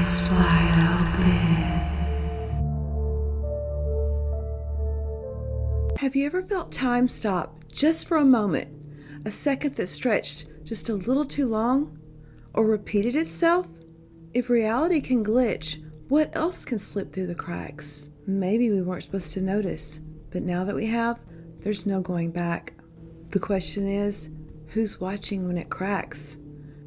Eyes wide open. Have you ever felt time stop just for a moment? A second that stretched just a little too long? Or repeated itself? If reality can glitch, what else can slip through the cracks? Maybe we weren't supposed to notice, but now that we have, there's no going back. The question is, who's watching when it cracks?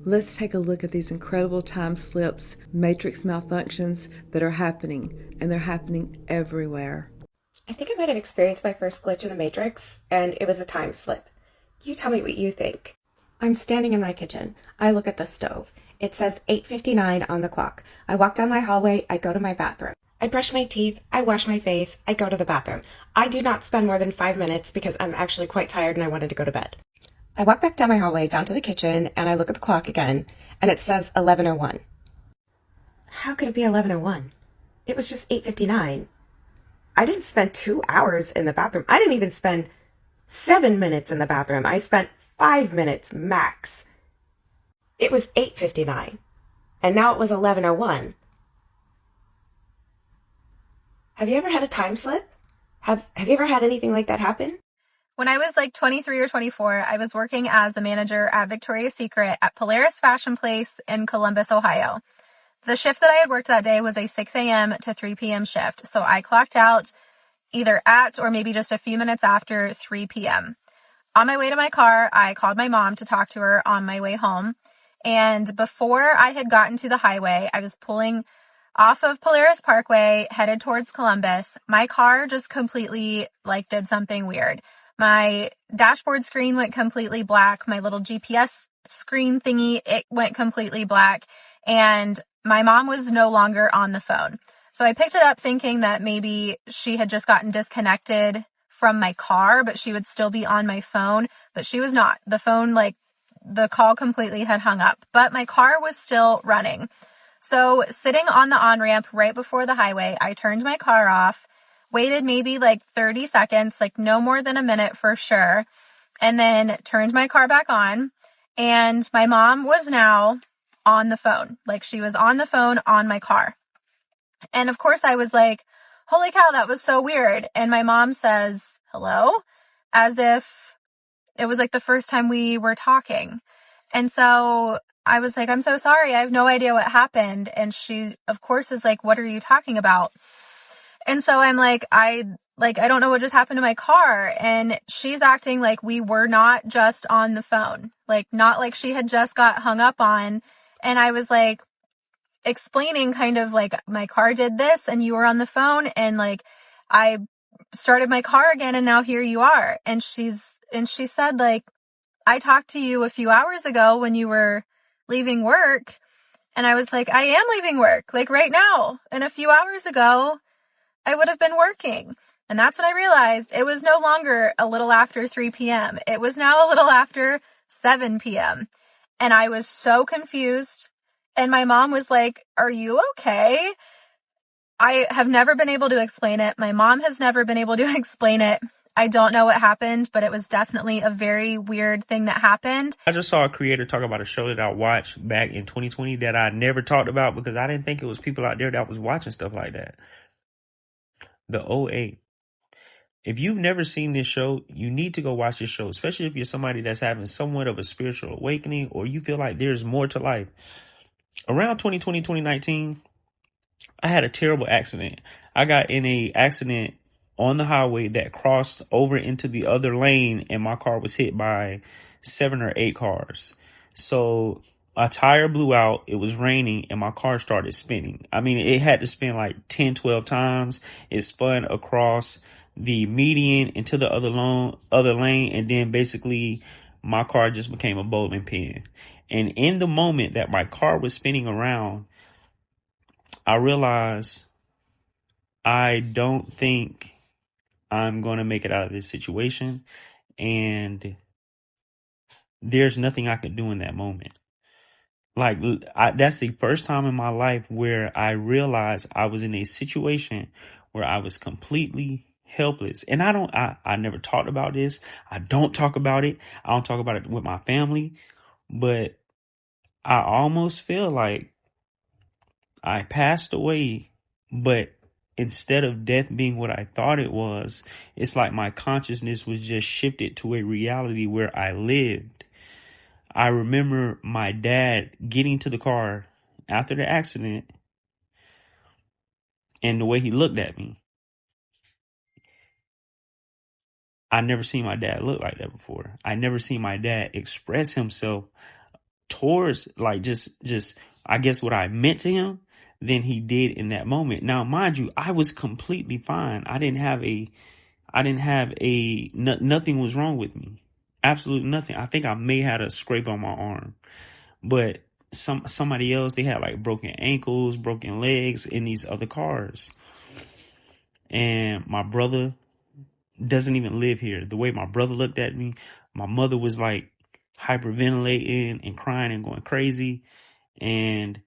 Let's take a look at these incredible time slips, matrix malfunctions that are happening, and they're happening everywhere. I think I might have experienced my first glitch in the Matrix, and it was a time slip. You tell me what you think. I'm standing in my kitchen. I look at the stove. It says 8:59 on the clock. I walk down my hallway. I go to my bathroom. I brush my teeth. I wash my face. I go to the bathroom. I do not spend more than 5 minutes because I'm actually quite tired and I wanted to go to bed. I walk back down my hallway, down to the kitchen, and I look at the clock again, and it says 11:01. How could it be 11:01? It was just 8:59. I didn't spend 2 hours in the bathroom. I didn't even spend 7 minutes in the bathroom. I spent 5 minutes max. It was 8:59, and now it was 11:01. Have you ever had a time slip? Have you ever had anything like that happen? When I was like 23 or 24, I was working as a manager at Victoria's Secret at Polaris Fashion Place in Columbus, Ohio. The shift that I had worked that day was a 6 a.m. to 3 p.m. shift, so I clocked out either at or maybe just a few minutes after 3 p.m. On my way to my car, I called my mom to talk to her on my way home, and before I had gotten to the highway, I was pulling off of Polaris Parkway, headed towards Columbus. My car just completely did something weird. My dashboard screen went completely black. My little GPS screen thingy, it went completely black. And my mom was no longer on the phone. So I picked it up thinking that maybe she had just gotten disconnected from my car, but she would still be on my phone. But she was not. The phone, the call completely had hung up. But my car was still running. So sitting on the on-ramp right before the highway, I turned my car off, waited maybe 30 seconds, no more than a minute for sure, and then turned my car back on. And my mom was now on the phone. She was on the phone on my car. And of course I was like, holy cow, that was so weird. And my mom says, hello, as if it was the first time we were talking. And so I was like, I'm so sorry. I have no idea what happened. And she, of course, is like, what are you talking about? And so I'm like, I don't know what just happened to my car. And she's acting like we were not just on the phone, not like she had just got hung up on. And I was explaining kind of my car did this and you were on the phone and I started my car again and now here you are. And she said I talked to you a few hours ago when you were leaving work. And I was like, I am leaving work right now. And a few hours ago, I would have been working. And that's when I realized it was no longer a little after 3 p.m. It was now a little after 7 p.m. And I was so confused. And my mom was like, are you okay? I have never been able to explain it. My mom has never been able to explain it. I don't know what happened, but it was definitely a very weird thing that happened. I just saw a creator talk about a show that I watched back in 2020 that I never talked about because I didn't think it was people out there that was watching stuff like that. The '08. If you've never seen this show, you need to go watch this show, especially if you're somebody that's having somewhat of a spiritual awakening or you feel like there's more to life. Around 2020, 2019, I had a terrible accident. I got in a accident on the highway that crossed over into the other lane and my car was hit by 7 or 8 cars. So a tire blew out, it was raining, and my car started spinning. I mean, it had to spin 10, 12 times. It spun across the median into the other lane, and then basically my car just became a bowling pin. And in the moment that my car was spinning around, I realized I don't think I'm going to make it out of this situation. And there's nothing I could do in that moment. That's the first time in my life where I realized I was in a situation where I was completely helpless. And I never talked about this. I don't talk about it. I don't talk about it with my family, but I almost feel like I passed away, but instead of death being what I thought it was, it's like my consciousness was just shifted to a reality where I lived. I remember my dad getting to the car after the accident and the way he looked at me. I never seen my dad look like that before. I never seen my dad express himself towards like just I guess what I meant to him than he did in that moment. Now, mind you, I was completely fine. Nothing was wrong with me. Absolutely nothing. I think I may have had a scrape on my arm, but somebody else, they had like broken ankles, broken legs in these other cars. And my brother doesn't even live here. The way my brother looked at me, my mother was like hyperventilating and crying and going crazy. And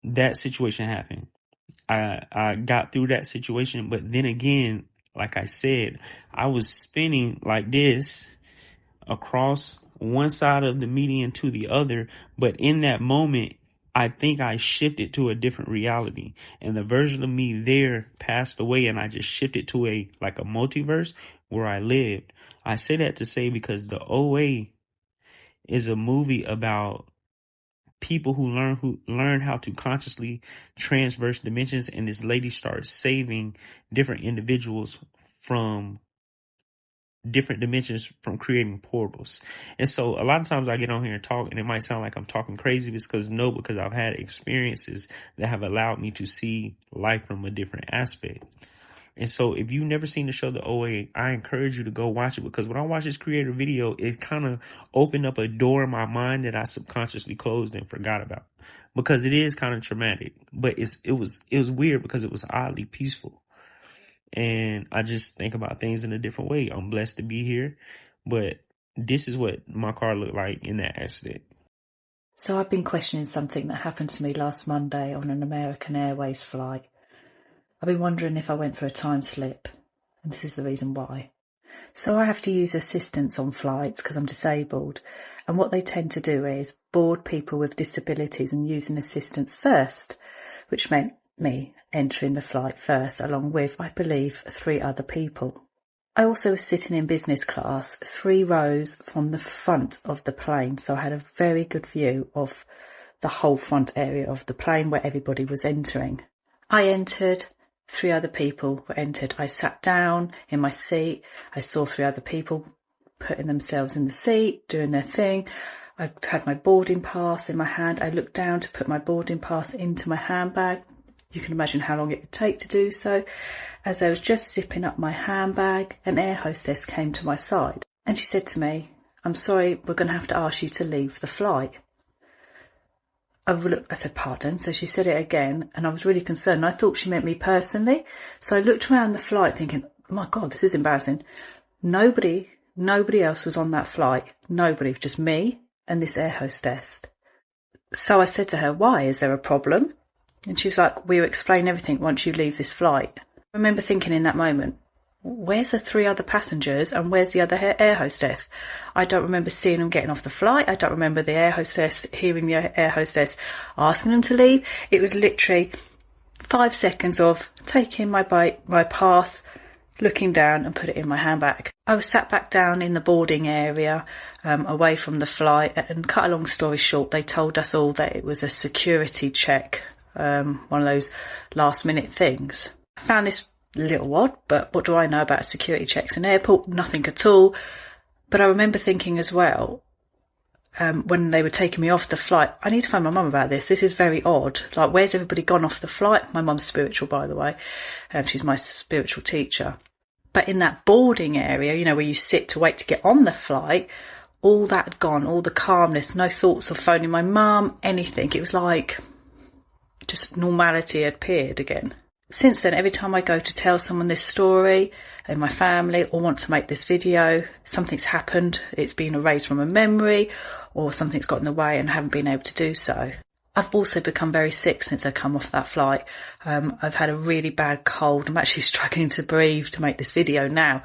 that situation happened. I got through that situation, but then again, like I said, I was spinning like this across one side of the median to the other. But in that moment, I think I shifted to a different reality, and the version of me there passed away, and I just shifted to a multiverse where I lived. I say that to say because the OA is a movie about people who learn how to consciously transverse dimensions, and this lady starts saving different individuals from different dimensions from creating portals. And so a lot of times I get on here and talk, and it might sound like I'm talking crazy because I've had experiences that have allowed me to see life from a different aspect. And so if you've never seen the show The OA, I encourage you to go watch it, because when I watched this creator video, it kind of opened up a door in my mind that I subconsciously closed and forgot about, because it is kind of traumatic, but it was weird because it was oddly peaceful. And I just think about things in a different way. I'm blessed to be here, but this is what my car looked like in that accident. So I've been questioning something that happened to me last Monday on an American Airways flight. I've been wondering if I went for a time slip, and this is the reason why. So I have to use assistance on flights because I'm disabled, and what they tend to do is board people with disabilities and using assistance first, which meant me entering the flight first along with, I believe, 3 other people. I also was sitting in business class 3 rows from the front of the plane, so I had a very good view of the whole front area of the plane where everybody was entering. I entered, 3 other people were entered. I sat down in my seat. I saw 3 other people putting themselves in the seat, doing their thing. I had my boarding pass in my hand. I looked down to put my boarding pass into my handbag. You can imagine how long it would take to do so. As I was just zipping up my handbag, an air hostess came to my side and she said to me, "I'm sorry, we're going to have to ask you to leave the flight." I said, "Pardon?" So she said it again, and I was really concerned. I thought she meant me personally. So I looked around the flight thinking, oh my God, this is embarrassing. Nobody else was on that flight. Nobody, just me and this air hostess. So I said to her, "Why? Is there a problem?" And she was like, "We'll explain everything once you leave this flight." I remember thinking in that moment, where's the 3 other passengers and where's the other air hostess? I don't remember seeing them getting off the flight. I don't remember the air hostess, hearing the air hostess asking them to leave. It was literally 5 seconds of taking my pass, looking down and put it in my handbag. I was sat back down in the boarding area, away from the flight, and cut a long story short, they told us all that it was a security check. One of those last minute things. I found this a little odd, but what do I know about security checks in an airport? Nothing at all. But I remember thinking as well, when they were taking me off the flight, I need to find my mum about this. This is very odd. Like, where's everybody gone off the flight? My mum's spiritual, by the way. She's my spiritual teacher. But in that boarding area, where you sit to wait to get on the flight, all that had gone, all the calmness, no thoughts of phoning my mum, anything. It was like just normality had appeared again. Since then, every time I go to tell someone this story in my family or want to make this video, something's happened. It's been erased from a memory or something's got in the way and I haven't been able to do so. I've also become very sick since I come off that flight. I've had a really bad cold. I'm actually struggling to breathe to make this video now.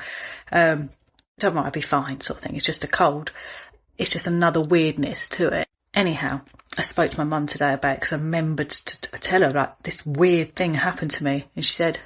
Don't worry, I'll be fine, sort of thing. It's just a cold. It's just another weirdness to it. Anyhow, I spoke to my mum today about it because I remembered to tell her, like, this weird thing happened to me. And she said,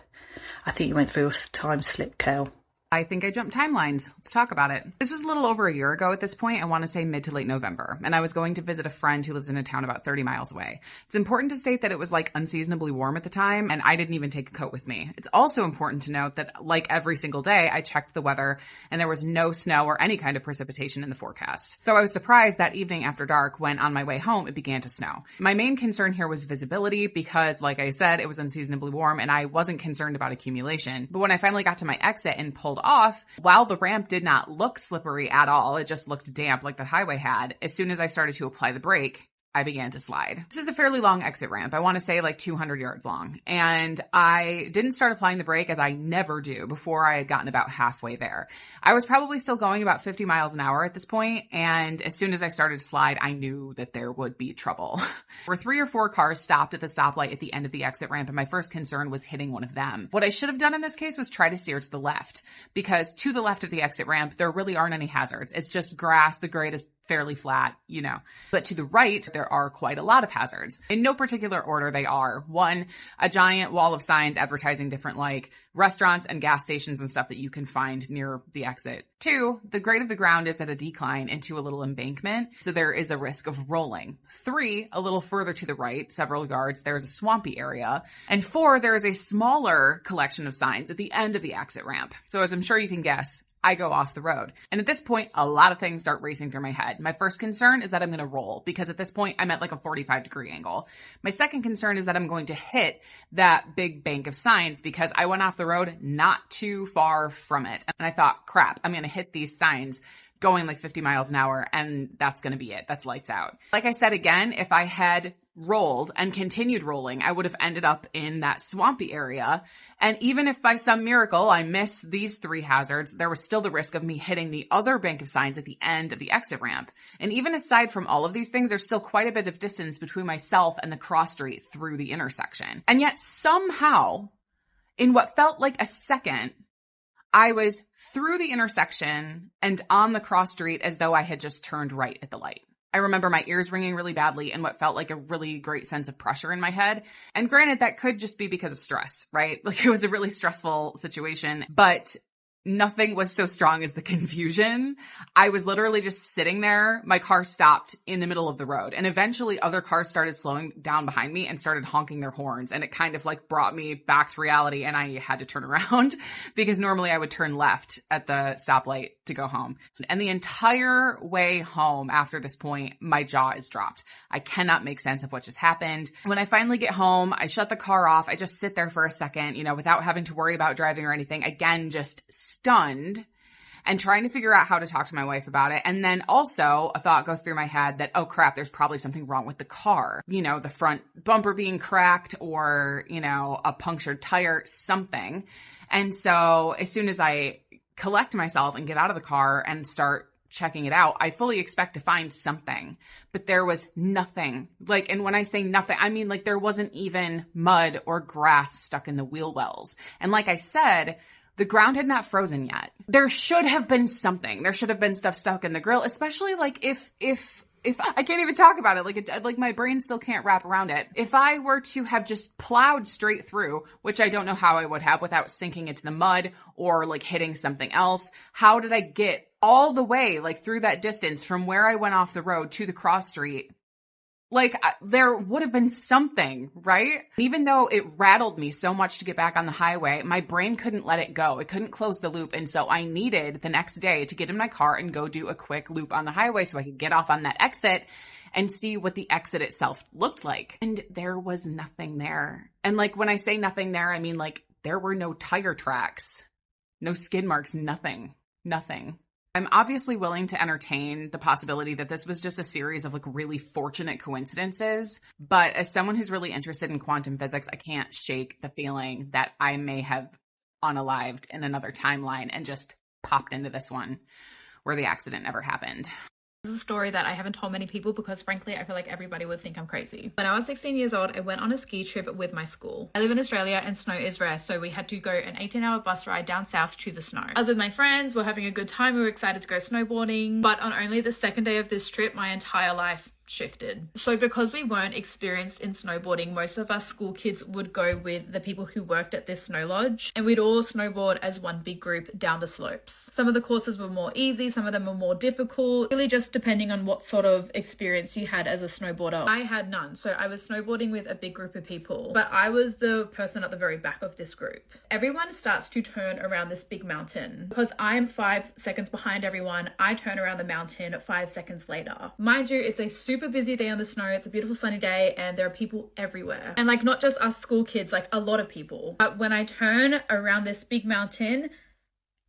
I think you went through a time slip, Kel. I think I jumped timelines. Let's talk about it. This was a little over a year ago at this point. I want to say mid to late November. And I was going to visit a friend who lives in a town about 30 miles away. It's important to state that it was like unseasonably warm at the time, and I didn't even take a coat with me. It's also important to note that like every single day, I checked the weather and there was no snow or any kind of precipitation in the forecast. So I was surprised that evening after dark when on my way home, it began to snow. My main concern here was visibility because, like I said, it was unseasonably warm and I wasn't concerned about accumulation. But when I finally got to my exit and pulled off, while the ramp did not look slippery at all, it just looked damp like the highway had, as soon as I started to apply the brake, I began to slide. This is a fairly long exit ramp. I want to say like 200 yards long. And I didn't start applying the brake, as I never do, before I had gotten about halfway there. I was probably still going about 50 miles an hour at this point, and as soon as I started to slide, I knew that there would be trouble. There were 3 or 4 cars stopped at the stoplight at the end of the exit ramp, and my first concern was hitting one of them. What I should have done in this case was try to steer to the left, because to the left of the exit ramp, there really aren't any hazards. It's just grass. The grade is fairly flat, you know. But to the right, there are quite a lot of hazards. In no particular order, they are: 1, a giant wall of signs advertising different like restaurants and gas stations and stuff that you can find near the exit. 2, the grade of the ground is at a decline into a little embankment, so there is a risk of rolling. 3, a little further to the right, several yards, there is a swampy area. And 4, there is a smaller collection of signs at the end of the exit ramp. So as I'm sure you can guess, I go off the road. And at this point, a lot of things start racing through my head. My first concern is that I'm going to roll, because at this point, I'm at like a 45-degree angle. My second concern is that I'm going to hit that big bank of signs, because I went off the road not too far from it. And I thought, crap, I'm going to hit these signs going like 50 miles an hour, and that's going to be it. That's lights out. Like I said, again, if I had rolled and continued rolling, I would have ended up in that swampy area. And even if by some miracle I missed these 3 hazards, there was still the risk of me hitting the other bank of signs at the end of the exit ramp. And even aside from all of these things, there's still quite a bit of distance between myself and the cross street through the intersection. And yet somehow, in what felt like a second, I was through the intersection and on the cross street as though I had just turned right at the light. I remember my ears ringing really badly and what felt like a really great sense of pressure in my head. And granted, that could just be because of stress, right? Like, it was a really stressful situation, but nothing was so strong as the confusion. I was literally just sitting there. My car stopped in the middle of the road, and eventually other cars started slowing down behind me and started honking their horns. And it kind of like brought me back to reality, and I had to turn around because normally I would turn left at the stoplight to go home. And the entire way home after this point, my jaw is dropped. I cannot make sense of what just happened. When I finally get home, I shut the car off. I just sit there for a second, without having to worry about driving or anything. Again, just stunned and trying to figure out how to talk to my wife about it. And then also a thought goes through my head that, oh crap, there's probably something wrong with the car. The front bumper being cracked or, a punctured tire, something. And so as soon as I collect myself and get out of the car and start checking it out, I fully expect to find something, but there was nothing. And when I say nothing, I mean there wasn't even mud or grass stuck in the wheel wells. And like I said, the ground had not frozen yet. There should have been something. There should have been stuff stuck in the grill, especially if I can't even talk about it. My brain still can't wrap around it. If I were to have just plowed straight through, which I don't know how I would have without sinking into the mud or hitting something else, how did I get all the way through that distance from where I went off the road to the cross street? There would have been something, right? Even though it rattled me so much to get back on the highway, my brain couldn't let it go. It couldn't close the loop. And so I needed the next day to get in my car and go do a quick loop on the highway so I could get off on that exit and see what the exit itself looked like. And there was nothing there. And when I say nothing there, I mean there were no tire tracks, no skid marks, nothing. I'm obviously willing to entertain the possibility that this was just a series of really fortunate coincidences, but as someone who's really interested in quantum physics, I can't shake the feeling that I may have unalived in another timeline and just popped into this one where the accident never happened. This is a story that I haven't told many people because frankly, I feel like everybody would think I'm crazy. When I was 16 years old, I went on a ski trip with my school. I live in Australia and snow is rare, so we had to go an 18-hour bus ride down south to the snow. I was with my friends, we're having a good time, we were excited to go snowboarding, but on only the second day of this trip, my entire life shifted. So because we weren't experienced in snowboarding, most of us school kids would go with the people who worked at this snow lodge, and we'd all snowboard as one big group down the slopes. Some of the courses were more easy, some of them were more difficult, really just depending on what sort of experience you had as a snowboarder. I had none, so I was snowboarding with a big group of people, but I was the person at the very back of this group. Everyone starts to turn around this big mountain. Because I'm 5 seconds behind everyone, I turn around the mountain 5 seconds later. Mind you, it's a super busy day on the snow, it's a beautiful sunny day, and there are people everywhere. And like, not just us school kids, like a lot of people. But when I turn around this big mountain,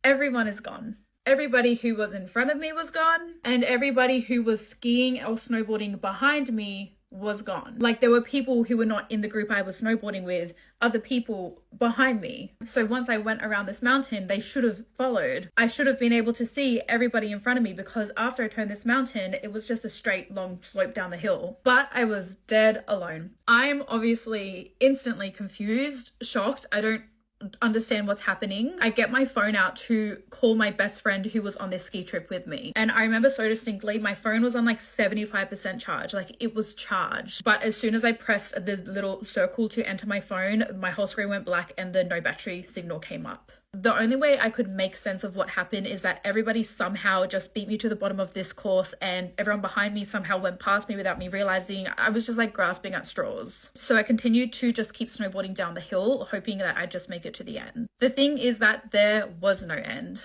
everyone is gone. Everybody who was in front of me was gone, and everybody who was skiing or snowboarding behind me was gone. Like, there were people who were not in the group I was snowboarding with, other people behind me. So once I went around this mountain, they should have followed. I should have been able to see everybody in front of me, because after I turned this mountain, it was just a straight long slope down the hill. But I was dead alone. I'm obviously instantly confused, shocked. I don't understand what's happening. I get my phone out to call my best friend who was on this ski trip with me. And I remember so distinctly, my phone was on like 75% charge. Like, it was charged. But as soon as I pressed the little circle to enter my phone, my whole screen went black and the no battery signal came up. The only way I could make sense of what happened is that everybody somehow just beat me to the bottom of this course, and everyone behind me somehow went past me without me realizing. I was just like grasping at straws. So I continued to just keep snowboarding down the hill, hoping that I'd just make it to the end. The thing is that there was no end.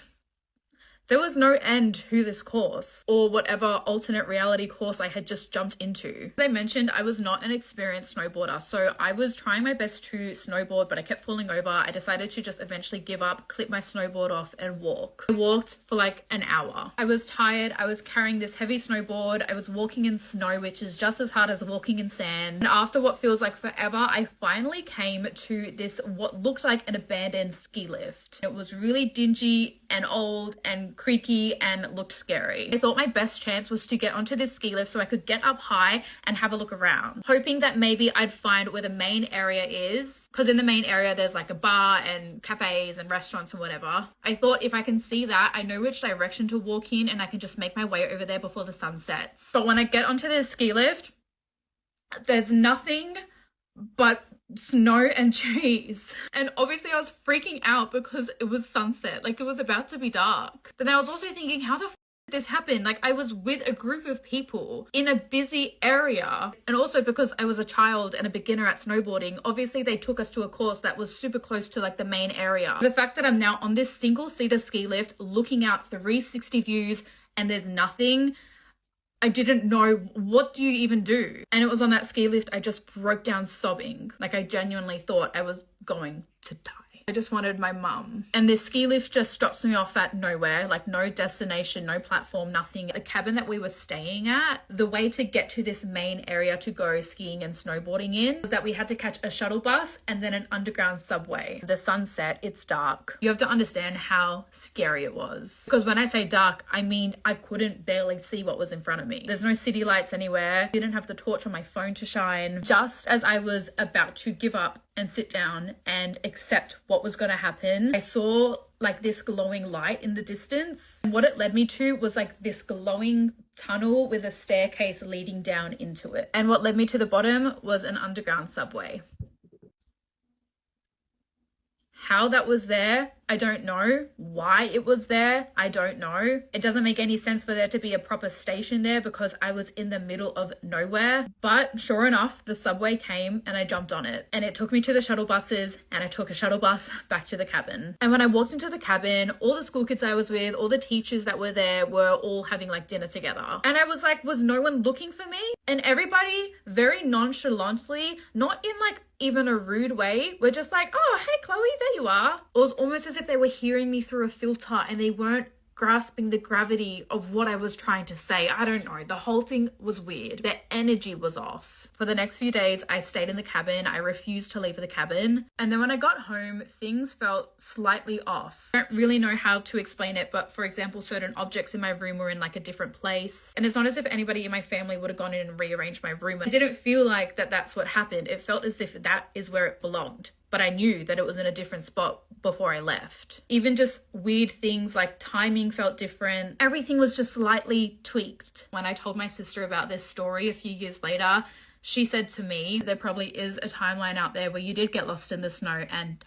There was no end to this course, or whatever alternate reality course I had just jumped into. As I mentioned, I was not an experienced snowboarder, so I was trying my best to snowboard, but I kept falling over. I decided to just eventually give up, clip my snowboard off, and walk. I walked for like an hour. I was tired. I was carrying this heavy snowboard. I was walking in snow, which is just as hard as walking in sand. And after what feels like forever, I finally came to this, what looked like an abandoned ski lift. It was really dingy and old and creaky and looked scary. I thought my best chance was to get onto this ski lift so I could get up high and have a look around, hoping that maybe I'd find where the main area is, because in the main area there's like a bar and cafes and restaurants and whatever. I thought if I can see that, I know which direction to walk in and I can just make my way over there before the sun sets. But when I get onto this ski lift, there's nothing but snow and trees. And obviously I was freaking out because it was sunset, like it was about to be dark. But then I was also thinking, how the f did this happen? Like, I was with a group of people in a busy area, and also because I was a child and a beginner at snowboarding, obviously they took us to a course that was super close to like the main area. The fact that I'm now on this single seater ski lift looking out 360 views and there's nothing, I didn't know, what do you even do? And it was on that ski lift, I just broke down sobbing. Like, I genuinely thought I was going to die. I just wanted my mum. And this ski lift just drops me off at nowhere, like no destination, no platform, nothing. The cabin that we were staying at, the way to get to this main area to go skiing and snowboarding in was that we had to catch a shuttle bus and then an underground subway. The sunset, it's dark. You have to understand how scary it was. Because when I say dark, I mean I couldn't barely see what was in front of me. There's no city lights anywhere. Didn't have the torch on my phone to shine. Just as I was about to give up and sit down and accept what was going to happen, I saw like this glowing light in the distance. And what it led me to was like this glowing tunnel with a staircase leading down into it. And what led me to the bottom was an underground subway. How that was there, I don't know. Why it was there, I don't know. It doesn't make any sense for there to be a proper station there because I was in the middle of nowhere. But sure enough, the subway came and I jumped on it. And it took me to the shuttle buses and I took a shuttle bus back to the cabin. And when I walked into the cabin, all the school kids I was with, all the teachers that were there were all having like dinner together. And I was like, was no one looking for me? And everybody very nonchalantly, not in like even a rude way, were just like, oh, hey, Chloe, there you are. It was almost as if they were hearing me through a filter and they weren't grasping the gravity of what I was trying to say. I don't know. The whole thing was weird. The energy was off. For the next few days, I stayed in the cabin. I refused to leave the cabin. And then when I got home, things felt slightly off. I don't really know how to explain it, but for example, certain objects in my room were in like a different place. And it's not as if anybody in my family would have gone in and rearranged my room. It didn't feel like that's what happened. It felt as if that is where it belonged. but I knew that it was in a different spot before I left. Even just weird things like timing felt different. Everything was just slightly tweaked. When I told my sister about this story a few years later, she said to me, there probably is a timeline out there where you did get lost in the snow and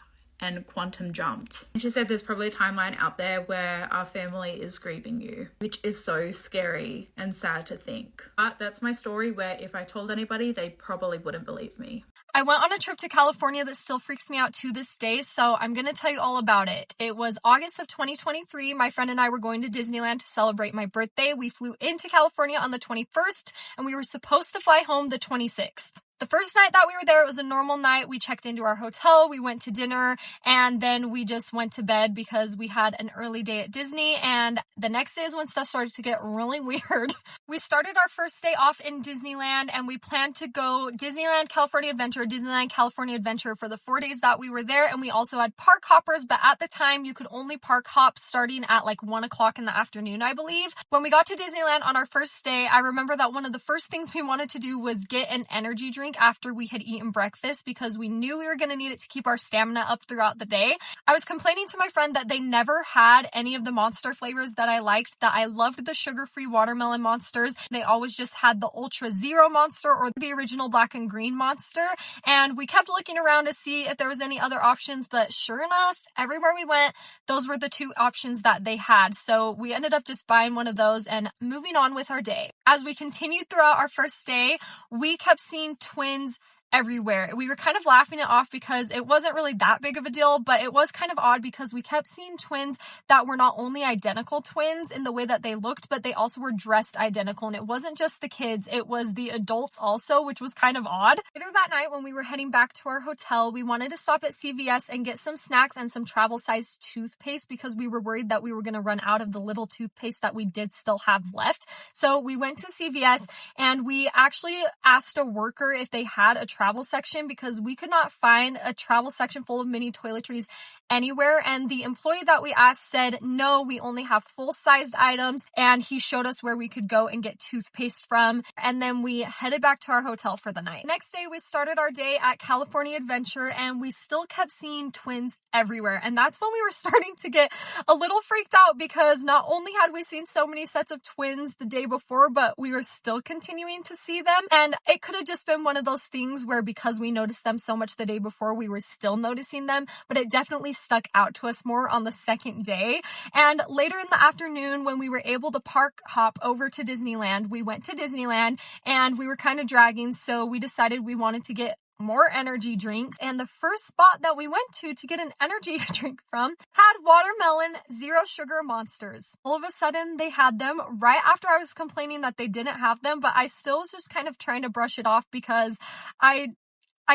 quantum jumped. And she said there's probably a timeline out there where our family is grieving you, which is so scary and sad to think. But that's my story, where if I told anybody, they probably wouldn't believe me. I went on a trip to California that still freaks me out to this day, so I'm going to tell you all about it. It was August of 2023. My friend and I were going to Disneyland to celebrate my birthday. We flew into California on the 21st, and we were supposed to fly home the 26th. The first night that we were there, it was a normal night. We checked into our hotel, we went to dinner, and then we just went to bed because we had an early day at Disney, and the next day is when stuff started to get really weird. We started our first day off in Disneyland, and we planned to go Disneyland, California Adventure, Disneyland, California Adventure for the 4 days that we were there, and we also had park hoppers, but at the time, you could only park hop starting at like 1 o'clock in the afternoon, I believe. When we got to Disneyland on our first day, I remember that one of the first things we wanted to do was get an energy drink after we had eaten breakfast because we knew we were going to need it to keep our stamina up throughout the day. I was complaining to my friend that they never had any of the Monster flavors that I liked, that I loved the sugar-free watermelon Monsters. They always just had the Ultra Zero Monster or the original black and green Monster. And we kept looking around to see if there was any other options, but sure enough, everywhere we went, those were the two options that they had. So we ended up just buying one of those and moving on with our day. As we continued throughout our first day, we kept seeing twins everywhere. We were kind of laughing it off because it wasn't really that big of a deal, but it was kind of odd because we kept seeing twins that were not only identical twins in the way that they looked, but they also were dressed identical. And it wasn't just the kids, it was the adults also, which was kind of odd. Later that night, when we were heading back to our hotel, we wanted to stop at CVS and get some snacks and some travel-sized toothpaste because we were worried that we were going to run out of the little toothpaste that we did still have left. So we went to CVS and we actually asked a worker if they had a travel section because we could not find a travel section full of mini toiletries anywhere, and the employee that we asked said no, we only have full-sized items, and he showed us where we could go and get toothpaste from, and then we headed back to our hotel for the night. Next day, we started our day at California Adventure, and we still kept seeing twins everywhere, and that's when we were starting to get a little freaked out because not only had we seen so many sets of twins the day before, but we were still continuing to see them, and it could have just been one of those things where because we noticed them so much the day before, we were still noticing them, but it definitely stuck out to us more on the second day. And later in the afternoon, when we were able to park hop over to Disneyland, we went to Disneyland and we were kind of dragging, so we decided we wanted to get more energy drinks, and the first spot that we went to get an energy drink from had watermelon zero sugar Monsters. All of a sudden they had them right after I was complaining that they didn't have them, but I still was just kind of trying to brush it off because I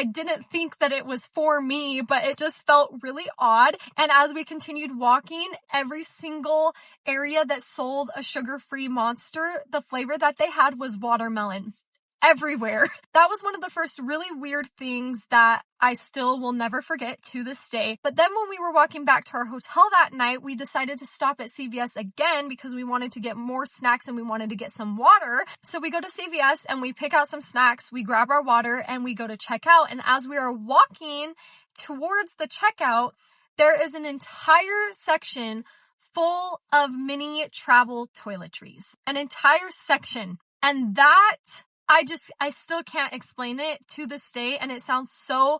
didn't think that it was for me, but it just felt really odd. And as we continued walking, every single area that sold a sugar-free Monster, the flavor that they had was watermelon. Everywhere. That was one of the first really weird things that I still will never forget to this day. But then when we were walking back to our hotel that night, we decided to stop at CVS again because we wanted to get more snacks and we wanted to get some water. So we go to CVS and we pick out some snacks, we grab our water and we go to check out. And as we are walking towards the checkout, there is an entire section full of mini travel toiletries. An entire section. And that I still can't explain it to this day, and it sounds so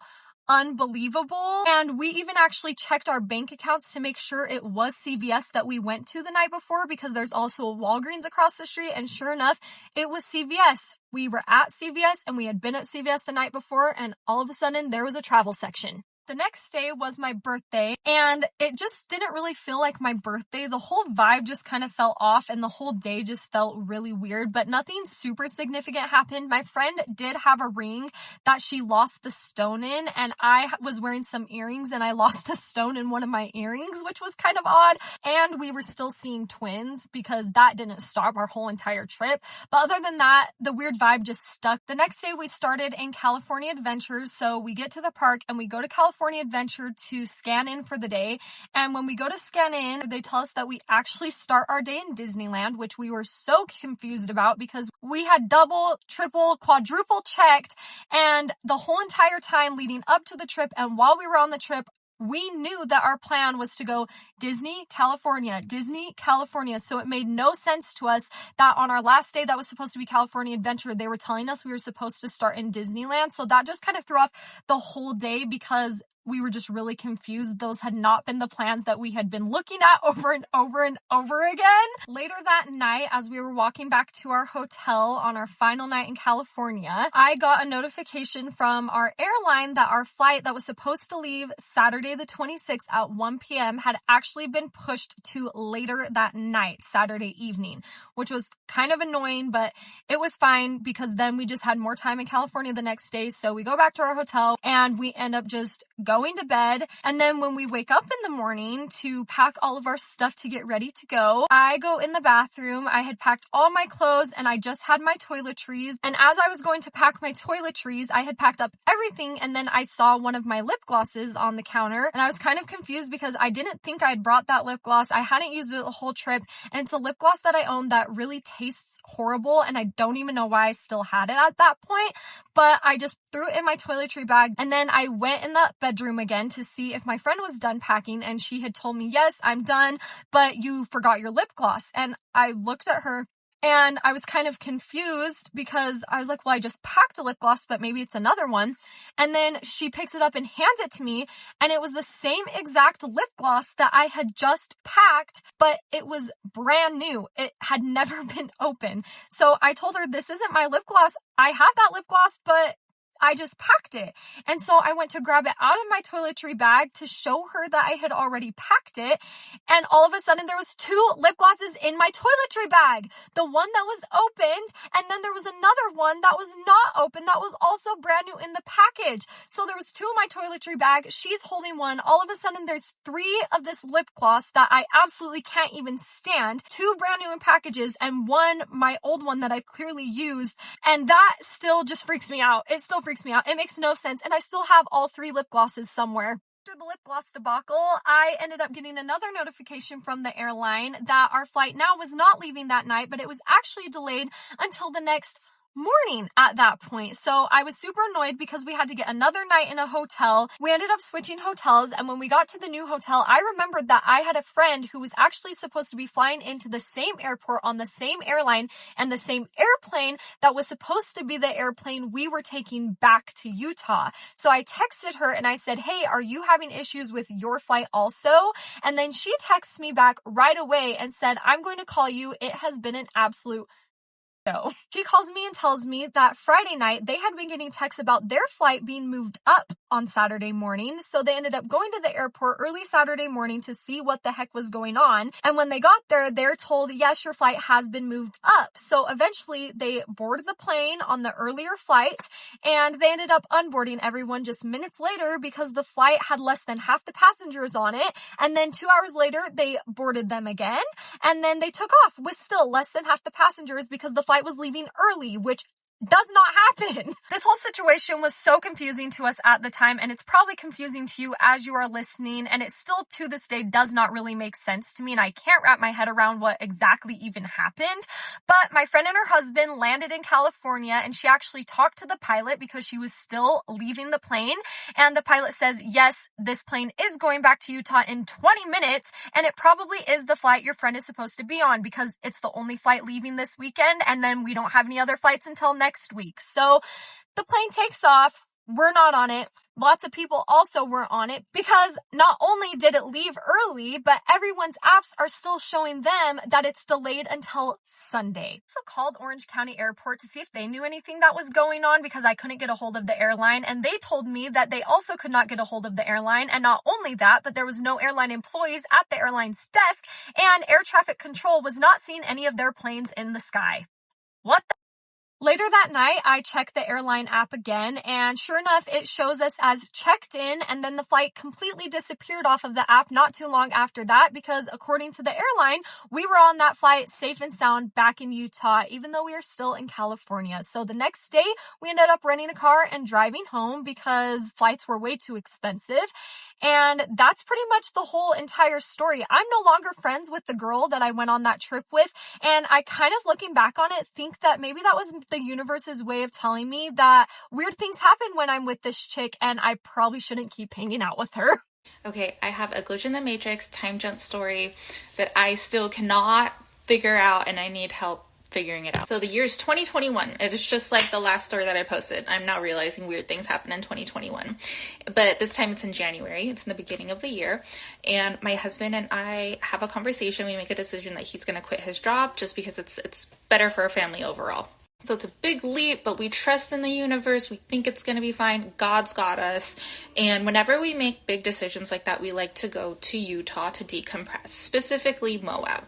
unbelievable. And we even actually checked our bank accounts to make sure it was CVS that we went to the night before because there's also a Walgreens across the street, and sure enough, it was CVS. We were at CVS and we had been at CVS the night before, and all of a sudden there was a travel section. The next day was my birthday, and it just didn't really feel like my birthday. The whole vibe just kind of fell off, and the whole day just felt really weird, but nothing super significant happened. My friend did have a ring that she lost the stone in, and I was wearing some earrings, and I lost the stone in one of my earrings, which was kind of odd, and we were still seeing twins because that didn't stop our whole entire trip. But other than that, the weird vibe just stuck. The next day, we started in California Adventure, so we get to the park, and we go to California California Adventure to scan in for the day. And when we go to scan in, they tell us that we actually start our day in Disneyland, which we were so confused about because we had double, triple, quadruple checked, and the whole entire time leading up to the trip and while we were on the trip, we knew that our plan was to go Disney, California. So it made no sense to us that on our last day that was supposed to be California Adventure, they were telling us we were supposed to start in Disneyland. So that just kind of threw off the whole day because we were just really confused. Those had not been the plans that we had been looking at over and over and over again. Later that night, as we were walking back to our hotel on our final night in California, I got a notification from our airline that our flight that was supposed to leave Saturday the 26th at 1 p.m. had actually been pushed to later that night, Saturday evening, which was kind of annoying, but it was fine because then we just had more time in California the next day. So we go back to our hotel and we end up just going to bed. And then when we wake up in the morning to pack all of our stuff to get ready to go, I go in the bathroom. I had packed all my clothes and I just had my toiletries. And as I was going to pack my toiletries, I had packed up everything. And then I saw one of my lip glosses on the counter and I was kind of confused because I didn't think I'd brought that lip gloss. I hadn't used it the whole trip. And it's a lip gloss that I own that really tastes horrible. And I don't even know why I still had it at that point, but I just threw it in my toiletry bag. And then I went in the bedroom again to see if my friend was done packing. And she had told me, yes, I'm done, but you forgot your lip gloss. And I looked at her and I was kind of confused because I was like, well, I just packed a lip gloss, but maybe it's another one. And then she picks it up and hands it to me. And it was the same exact lip gloss that I had just packed, but it was brand new. It had never been open. So I told her, this isn't my lip gloss. I have that lip gloss, but I just packed it. And so I went to grab it out of my toiletry bag to show her that I had already packed it. And all of a sudden there was 2 lip glosses in my toiletry bag. The one that was opened, and then there was another one that was not open that was also brand new in the package. So there was 2 in my toiletry bag. She's holding one. All of a sudden there's 3 of this lip gloss that I absolutely can't even stand. 2 brand new in packages and 1, my old one that I've clearly used. And that still just freaks me out. It still freaks me out. It makes no sense. And I still have all 3 lip glosses somewhere. After the lip gloss debacle, I ended up getting another notification from the airline that our flight now was not leaving that night, but it was actually delayed until the next morning at that point. So I was super annoyed because we had to get another night in a hotel. We ended up switching hotels, and when we got to the new hotel, I remembered that I had a friend who was actually supposed to be flying into the same airport on the same airline and the same airplane that was supposed to be the airplane we were taking back to Utah. So I texted her and I said, hey, are you having issues with your flight also? And then she texts me back right away and said, I'm going to call you. It has been an absolute no. She calls me and tells me that Friday night they had been getting texts about their flight being moved up on Saturday morning. So they ended up going to the airport early Saturday morning to see what the heck was going on. And when they got there, they're told, yes, your flight has been moved up. So eventually they boarded the plane on the earlier flight and they ended up unboarding everyone just minutes later because the flight had less than half the passengers on it. And then 2 hours later, they boarded them again. And then they took off with still less than half the passengers because the flight was leaving early, which does not happen. This whole situation was so confusing to us at the time, and it's probably confusing to you as you are listening, and it still to this day does not really make sense to me, and I can't wrap my head around what exactly even happened. But my friend and her husband landed in California, and she actually talked to the pilot because she was still leaving the plane, and the pilot says, yes, this plane is going back to Utah in 20 minutes, and it probably is the flight your friend is supposed to be on because it's the only flight leaving this weekend, and then we don't have any other flights until next week. So the plane takes off. We're not on it. Lots of people also weren't on it because not only did it leave early, but everyone's apps are still showing them that it's delayed until Sunday. So I called Orange County Airport to see if they knew anything that was going on because I couldn't get a hold of the airline, and they told me that they also could not get a hold of the airline, and not only that, but there was no airline employees at the airline's desk, and air traffic control was not seeing any of their planes in the sky. What the Later that night, I checked the airline app again, and sure enough, it shows us as checked in, and then the flight completely disappeared off of the app not too long after that, because according to the airline, we were on that flight safe and sound back in Utah, even though we are still in California. So the next day, we ended up renting a car and driving home because flights were way too expensive. And that's pretty much the whole entire story. I'm no longer friends with the girl that I went on that trip with, and I kind of, looking back on it, think that maybe that was the universe's way of telling me that weird things happen when I'm with this chick, and I probably shouldn't keep hanging out with her. Okay, I have a glitch in the matrix time jump story that I still cannot figure out, and I need help figuring it out. So the year is 2021. It is just like the last story that I posted. I'm now realizing weird things happen in 2021. But this time it's in January. It's in the beginning of the year. And my husband and I have a conversation. We make a decision that he's going to quit his job just because it's better for our family overall. So it's a big leap, but we trust in the universe. We think it's going to be fine. God's got us. And whenever we make big decisions like that, we like to go to Utah to decompress, specifically Moab.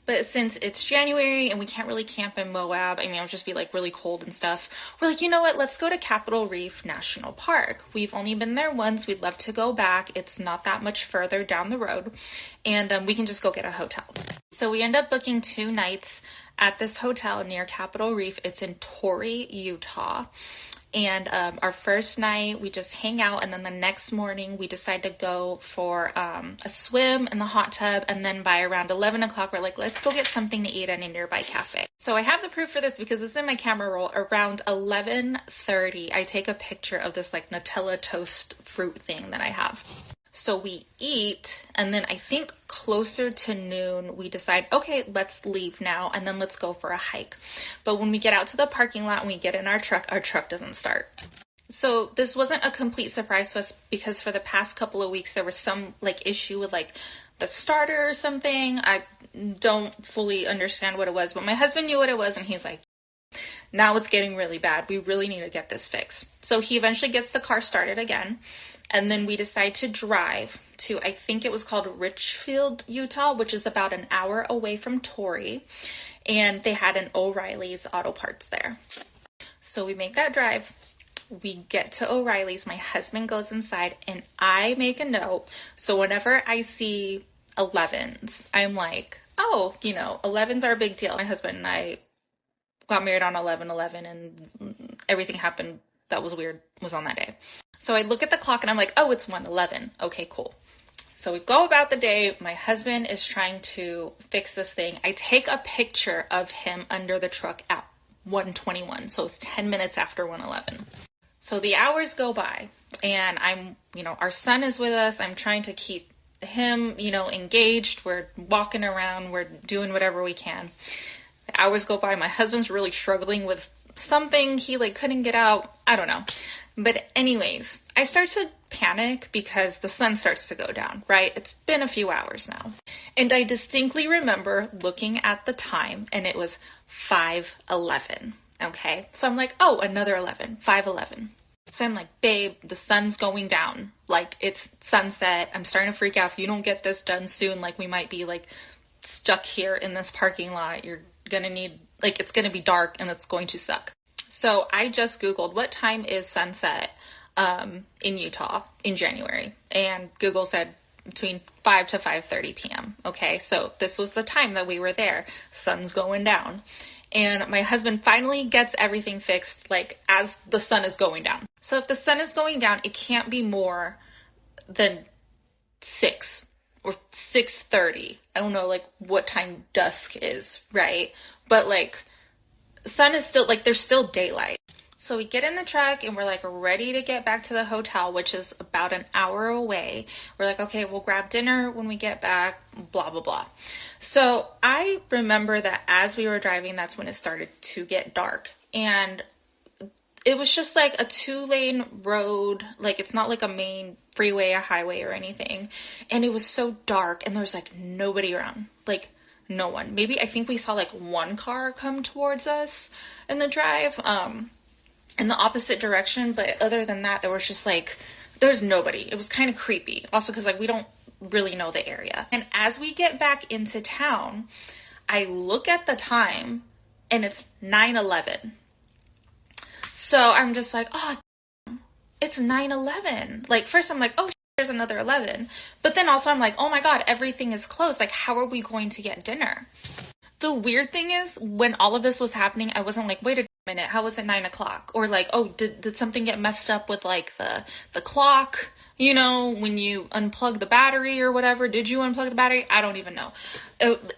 But since it's January and we can't really camp in Moab, I mean, it'll just be like really cold and stuff. We're like, you know what? Let's go to Capitol Reef National Park. We've only been there once. We'd love to go back. It's not that much further down the road. And we can just go get a hotel. So we end up booking 2 nights at this hotel near Capitol Reef. It's in Torrey, Utah. And our first night, we just hang out. And then the next morning, we decide to go for a swim in the hot tub. And then by around 11 o'clock, we're like, let's go get something to eat at a nearby cafe. So I have the proof for this because it's in my camera roll. Around 11:30, I take a picture of this like Nutella toast fruit thing that I have. So we eat, and then I think closer to noon, we decide, okay, let's leave now, and then let's go for a hike. But when we get out to the parking lot and we get in our truck doesn't start. So this wasn't a complete surprise to us because for the past couple of weeks, there was some like issue with like the starter or something. I don't fully understand what it was, but my husband knew what it was, and he's like, now it's getting really bad. We really need to get this fixed. So he eventually gets the car started again. And then we decide to drive to, I think it was called Richfield, Utah, which is about an hour away from Torrey. And they had an O'Reilly's Auto Parts there. So we make that drive. We get to O'Reilly's. My husband goes inside and I make a note. So whenever I see 11s, I'm like, oh, 11s are a big deal. My husband and I got married on 11/11 and everything happened that was weird was on that day. So I look at the clock and I'm like, oh, it's 1:11. Okay, cool. So we go about the day. My husband is trying to fix this thing. I take a picture of him under the truck at 1:21. So it's 10 minutes after 1:11. So the hours go by and I'm, our son is with us. I'm trying to keep him, engaged. We're walking around. We're doing whatever we can. The hours go by. My husband's really struggling with something he couldn't get out. I don't know. But anyways, I start to panic because the sun starts to go down, right? It's been a few hours now. And I distinctly remember looking at the time and it was 5:11. Okay. So I'm like, oh, another 11, 5:11. So I'm like, babe, the sun's going down. It's sunset. I'm starting to freak out. If you don't get this done soon, we might be stuck here in this parking lot. You're going to need, it's going to be dark and it's going to suck. So I just Googled what time is sunset in Utah in January. And Google said between 5 to 5:30 p.m. Okay, so this was the time that we were there. Sun's going down. And my husband finally gets everything fixed as the sun is going down. So if the sun is going down, it can't be more than 6 or 6:30. I don't know what time dusk is, right? But sun is still, there's still daylight. So we get in the truck and we're ready to get back to the hotel, which is about an hour away. We're like, okay, we'll grab dinner when we get back, blah, blah, blah. So I remember that as we were driving, that's when it started to get dark. And it was just a 2-lane road. It's not a main freeway, a highway or anything. And it was so dark and there was nobody around. No one. Maybe I think we saw one car come towards us in the drive, in the opposite direction. But other than that, there was just there's nobody. It was kind of creepy. Also, because we don't really know the area. And as we get back into town, I look at the time and it's 9:11. So I'm just like, oh, it's 9/11. Like, first I'm like, oh, there's another 11. But then also I'm like, oh my God, everything is closed. Like, how are we going to get dinner? The weird thing is, when all of this was happening, I wasn't like, wait a minute, how was it 9 o'clock? Or like, oh, did something get messed up with like the clock? You know, when you unplug the battery or whatever, did you unplug the battery? I don't even know.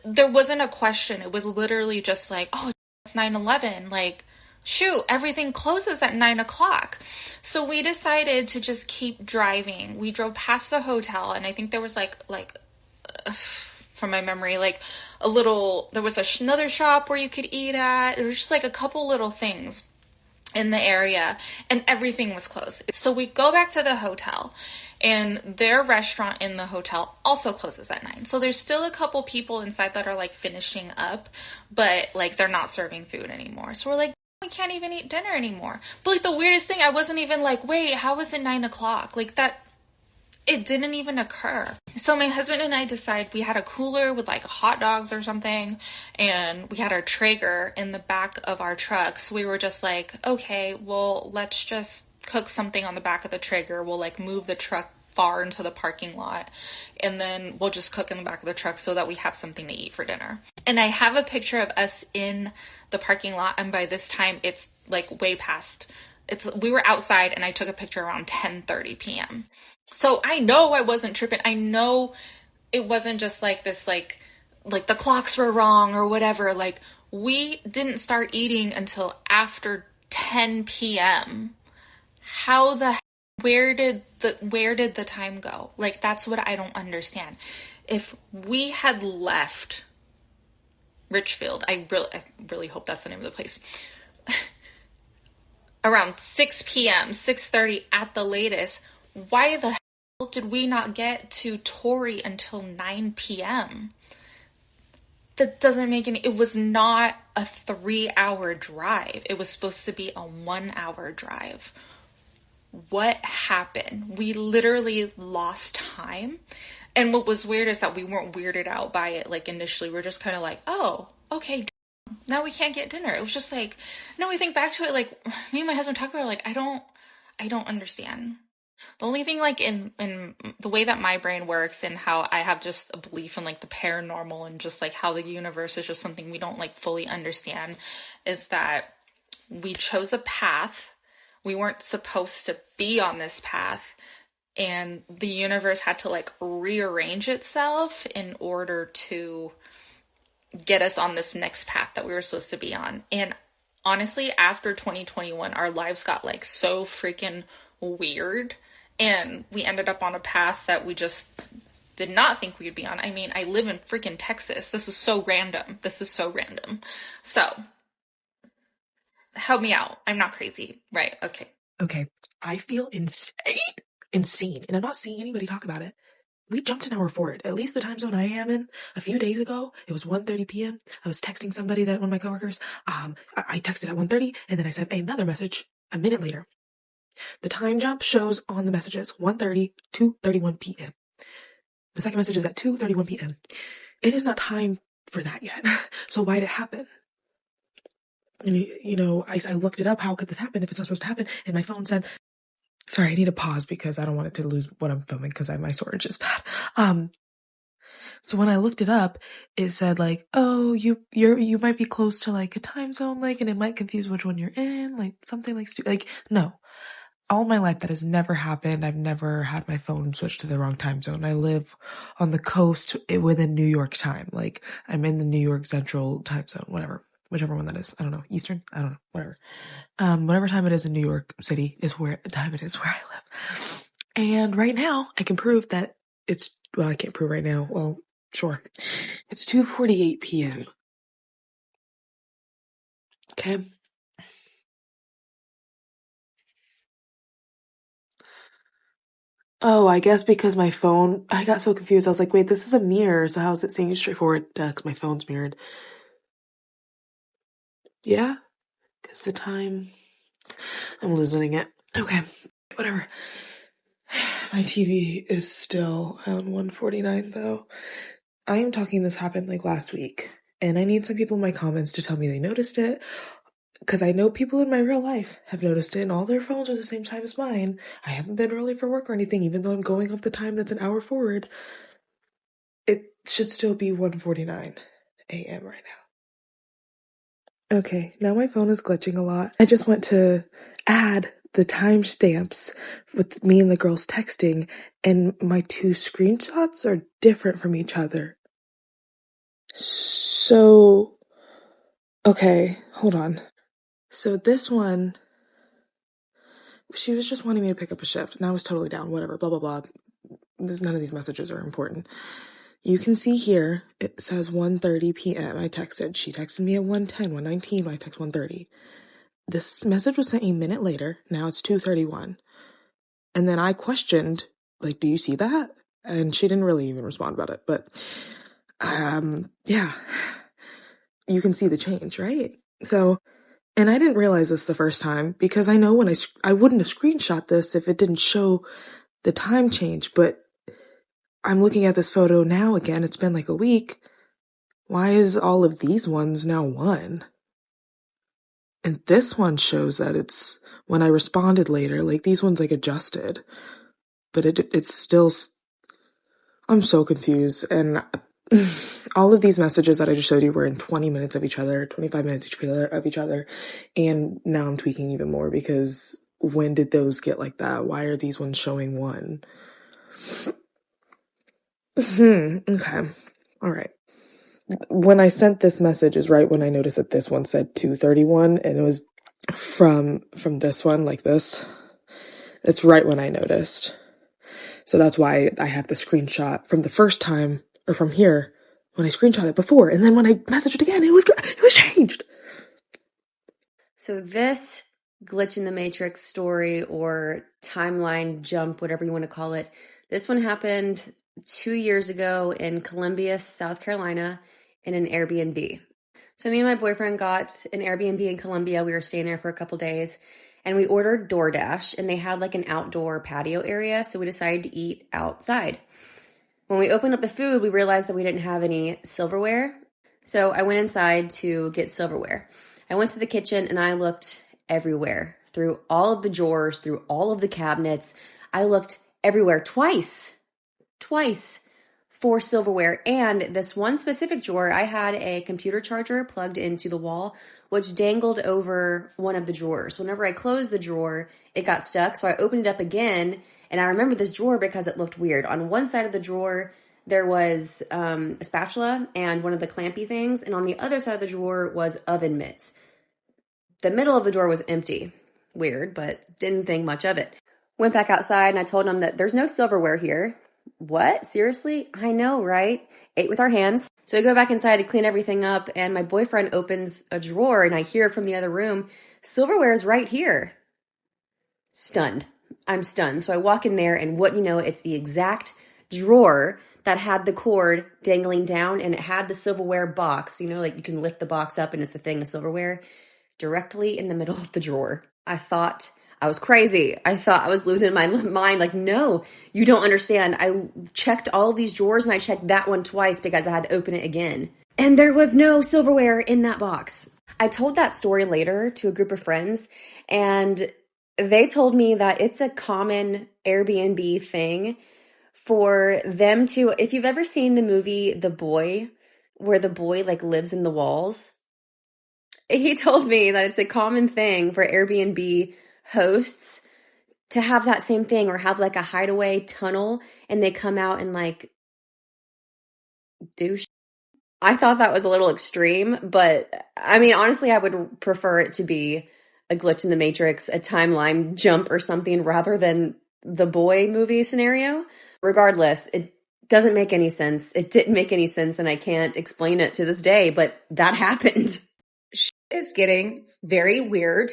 There wasn't a question. It was literally just like, oh, it's 9/11. Like, shoot, everything closes at 9 o'clock. So we decided to just keep driving. We drove past the hotel, and I think there was from my memory, like there was another shop where you could eat at. There was just like a couple little things in the area, and everything was closed. So we go back to the hotel, and their restaurant in the hotel also closes at 9. So there's still a couple people inside that are like finishing up, but like they're not serving food anymore. So we're like, we can't even eat dinner anymore. But like the weirdest thing, I wasn't even like, wait, how is it 9 o'clock? Like that, it didn't even occur. So my husband and I decided, we had a cooler with like hot dogs or something, and we had our Traeger in the back of our truck. So we were just like, okay, well, let's just cook something on the back of the Traeger. We'll like move the truck far into the parking lot, and then we'll just cook in the back of the truck so that we have something to eat for dinner. And I have a picture of us in the parking lot, and by this time it's like way past. We were outside, and I took a picture around 10:30 p.m. So I know I wasn't tripping. I know it wasn't just like this, like the clocks were wrong or whatever. Like, we didn't start eating until after 10 p.m. Where did the time go? Like, that's what I don't understand. If we had left Richfield, I really hope that's the name of the place, around 6 p.m., 6:30 at the latest, why the hell did we not get to Torrey until 9 p.m.? That doesn't make it was not a 3-hour drive. It was supposed to be a 1-hour drive. What happened? We literally lost time. And what was weird is that we weren't weirded out by it. Like, initially, we're just kind of like, oh, okay, now we can't get dinner. It was just like, no, we think back to it, like, me and my husband talk about it, like, I don't understand. The only thing, like, in the way that my brain works, and how I have just a belief in like the paranormal and just like how the universe is just something we don't like fully understand, is that we chose a path. We weren't supposed to be on this path, and the universe had to like rearrange itself in order to get us on this next path that we were supposed to be on. And honestly, after 2021, our lives got like so freaking weird, and we ended up on a path that we just did not think we'd be on. I mean, I live in freaking Texas. This is so random. So help me out. I'm not crazy. Right. Okay. I feel insane. And I'm not seeing anybody talk about it. We jumped an hour forward. At least the time zone I am in, a few days ago, it was 1:30 p.m. I was texting somebody, one of my coworkers. I texted at 1:30, and then I sent another message a minute later. The time jump shows on the messages 1:30, 2:31 p.m. The second message is at 2:31 p.m. It is not time for that yet. So why did it happen? And, I looked it up. How could this happen if it's not supposed to happen? And my phone said, sorry, I need to pause because I don't want it to lose what I'm filming because my storage is bad. So when I looked it up, it said like, oh, you might be close to like a time zone, like, and it might confuse which one you're in, like something like like, no. All my life that has never happened. I've never had my phone switched to the wrong time zone. I live on the coast within New York time. Like, I'm in the New York Central time zone, whichever one that is. I don't know. Eastern? I don't know. Whatever. Whatever time it is in New York City is where I live. And right now, I can prove that I can't prove right now. Well, sure. It's 2:48 p.m. Okay. Oh, I guess because my phone, I got so confused. I was like, wait, this is a mirror, so how is it saying straightforward? Because my phone's mirrored. Yeah? Because the time, I'm losing it. Okay, whatever. My TV is still on 149 though. I am talking this happened like last week, and I need some people in my comments to tell me they noticed it. because I know people in my real life have noticed it, and all their phones are the same time as mine. I haven't been early for work or anything, even though I'm going off the time that's an hour forward. It should still be 1:49 a.m. right now. Okay, now my phone is glitching a lot. I just want to add the timestamps with me and the girls texting, and my two screenshots are different from each other. So, okay, hold on. So this one, she was just wanting me to pick up a shift, and I was totally down, whatever, blah, blah, blah. None of these messages are important. You can see here, it says 1:30 p.m. I texted. She texted me at 1:10, 1:19 when I text 1:30. This message was sent a minute later. Now it's 2:31. And then I questioned, like, do you see that? And she didn't really even respond about it. But, yeah, you can see the change, right? So, and I didn't realize this the first time because I know when I wouldn't have screenshot this if it didn't show the time change. But I'm looking at this photo now again. It's been like a week. Why is all of these ones now 1? And this one shows that it's when I responded later, like these ones like adjusted, but it's still, I'm so confused. And all of these messages that I just showed you were in 20 minutes of each other, 25 minutes of each other. And now I'm tweaking even more because when did those get like that? Why are these ones showing 1? Okay. All right. When I sent this message is right when I noticed that this one said 2:31 and it was from this one like this. It's right when I noticed. So that's why I have the screenshot from the first time, or from here when I screenshot it before, and then when I messaged it again, it was changed. So this glitch in the matrix story or timeline jump, whatever you want to call it, this one happened 2 years ago in Columbia, South Carolina, in an Airbnb. So me and my boyfriend got an Airbnb in Columbia. We were staying there for a couple days, and we ordered DoorDash, and they had like an outdoor patio area, so we decided to eat outside. When we opened up the food, we realized that we didn't have any silverware, so I went inside to get silverware. I went to the kitchen, and I looked everywhere, through all of the drawers, through all of the cabinets. I looked everywhere twice for silverware. And this one specific drawer, I had a computer charger plugged into the wall, which dangled over one of the drawers. Whenever I closed the drawer, it got stuck. So I opened it up again. And I remember this drawer because it looked weird. On one side of the drawer, there was a spatula and one of the clampy things. And on the other side of the drawer was oven mitts. The middle of the drawer was empty. Weird, but didn't think much of it. Went back outside and I told him that there's no silverware here. What? Seriously? I know, right? Ate with our hands. So I go back inside to clean everything up, and my boyfriend opens a drawer, and I hear from the other room, silverware is right here. Stunned. I'm stunned. So I walk in there, and what you know, it's the exact drawer that had the cord dangling down, and it had the silverware box. You know, like you can lift the box up, and it's the thing of silverware directly in the middle of the drawer. I thought I was crazy. I thought I was losing my mind. Like, no, you don't understand. I checked all these drawers and I checked that one twice because I had to open it again. And there was no silverware in that box. I told that story later to a group of friends, and they told me that it's a common Airbnb thing for them to, if you've ever seen the movie The Boy, where the boy like lives in the walls, he told me that it's a common thing for Airbnb hosts to have that same thing, or have like a hideaway tunnel and they come out and like do shit. I thought that was a little extreme, but I mean, honestly, I would prefer it to be a glitch in the matrix, a timeline jump or something, rather than the Boy movie scenario. Regardless, it doesn't make any sense. It didn't make any sense, and I can't explain it to this day, but that happened. Shit is getting very weird.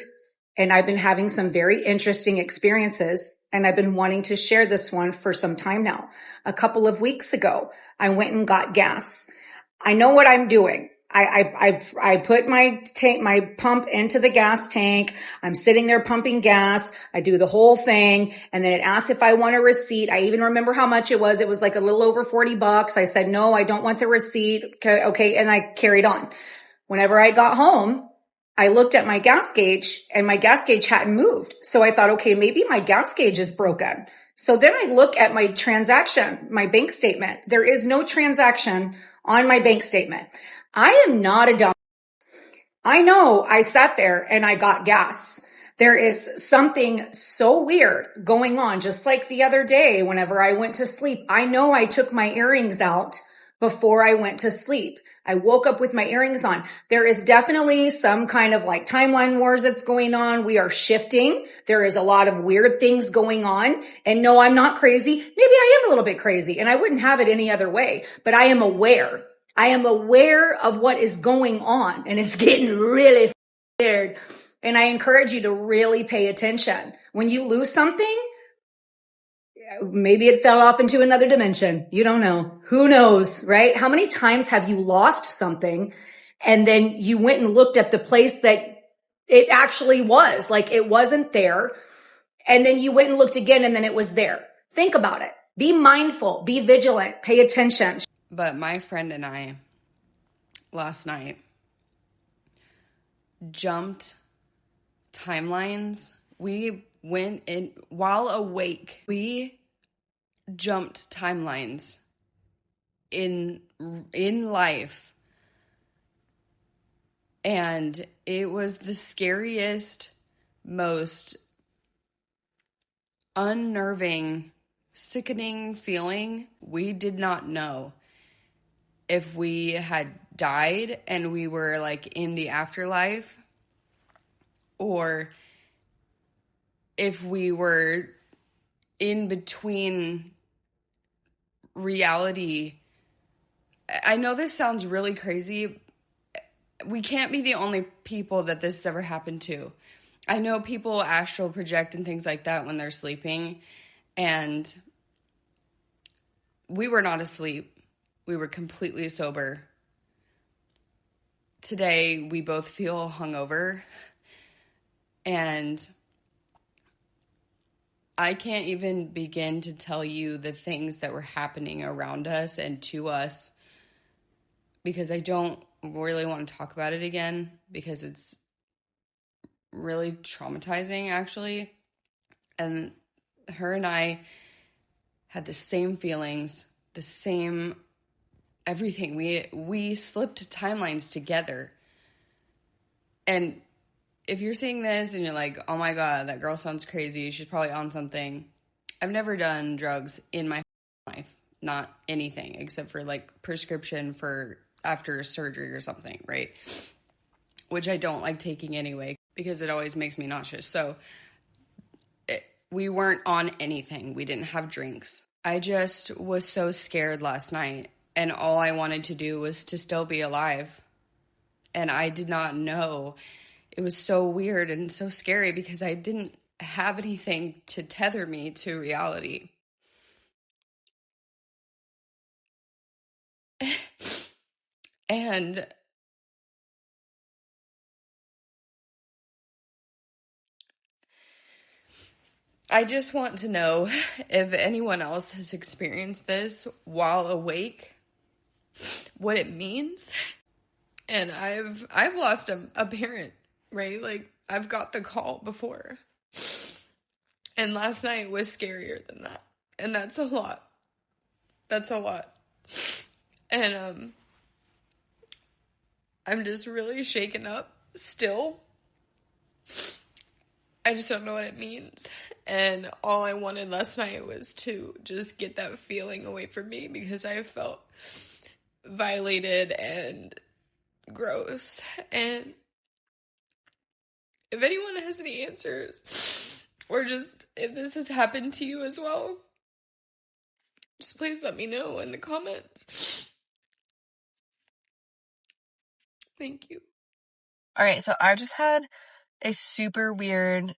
And I've been having some very interesting experiences, and I've been wanting to share this one for some time now. A couple of weeks ago, I went and got gas. I know what I'm doing. I put my pump into the gas tank. I'm sitting there pumping gas. I do the whole thing. And then it asks if I want a receipt. I even remember how much it was. It was like a little over $40. I said, no, I don't want the receipt. Okay. And I carried on. Whenever I got home, I looked at my gas gauge and my gas gauge hadn't moved. So I thought, okay, maybe my gas gauge is broken. So then I look at my transaction, my bank statement. There is no transaction on my bank statement. I am not a dumb. I know I sat there and I got gas. There is something so weird going on. Just like the other day, whenever I went to sleep, I know I took my earrings out before I went to sleep. I woke up with my earrings on. There is definitely some kind of like timeline wars that's going on. We are shifting. There is a lot of weird things going on. And no, I'm not crazy. Maybe I am a little bit crazy and I wouldn't have it any other way, but I am aware. I am aware of what is going on and it's getting really weird. And I encourage you to really pay attention. When you lose something, maybe it fell off into another dimension. You don't know. Who knows, right? How many times have you lost something and then you went and looked at the place that it actually was? Like it wasn't there. And then you went and looked again and then it was there. Think about it. Be mindful. Be vigilant. Pay attention. But my friend and I, last night, jumped timelines. We went in while awake. We jumped timelines in life. And it was the scariest, most unnerving, sickening feeling. We did not know if we had died and we were like in the afterlife, or if we were in between reality. I know this sounds really crazy. We can't be the only people that this has ever happened to. I know people astral project and things like that when they're sleeping, and we were not asleep. We were completely sober. Today, we both feel hungover, and I can't even begin to tell you the things that were happening around us and to us, because I don't really want to talk about it again, because it's really traumatizing, actually. And her and I had the same feelings, the same everything. We slipped timelines together. And if you're seeing this and you're like, oh my God, that girl sounds crazy, she's probably on something. I've never done drugs in my life. Not anything except for like prescription for after surgery or something, right? Which I don't like taking anyway because it always makes me nauseous. So we weren't on anything. We didn't have drinks. I just was so scared last night, and all I wanted to do was to still be alive. And I did not know. It was so weird and so scary because I didn't have anything to tether me to reality. And I just want to know if anyone else has experienced this while awake, what it means. And I've lost a parent, right? Like, I've got the call before. And last night was scarier than that. And that's a lot. That's a lot. And I'm just really shaken up still. I just don't know what it means. And all I wanted last night was to just get that feeling away from me because I felt violated and gross. And if anyone has any answers, or just if this has happened to you as well, just please let me know in the comments. Thank you. All right, so I just had a super weird,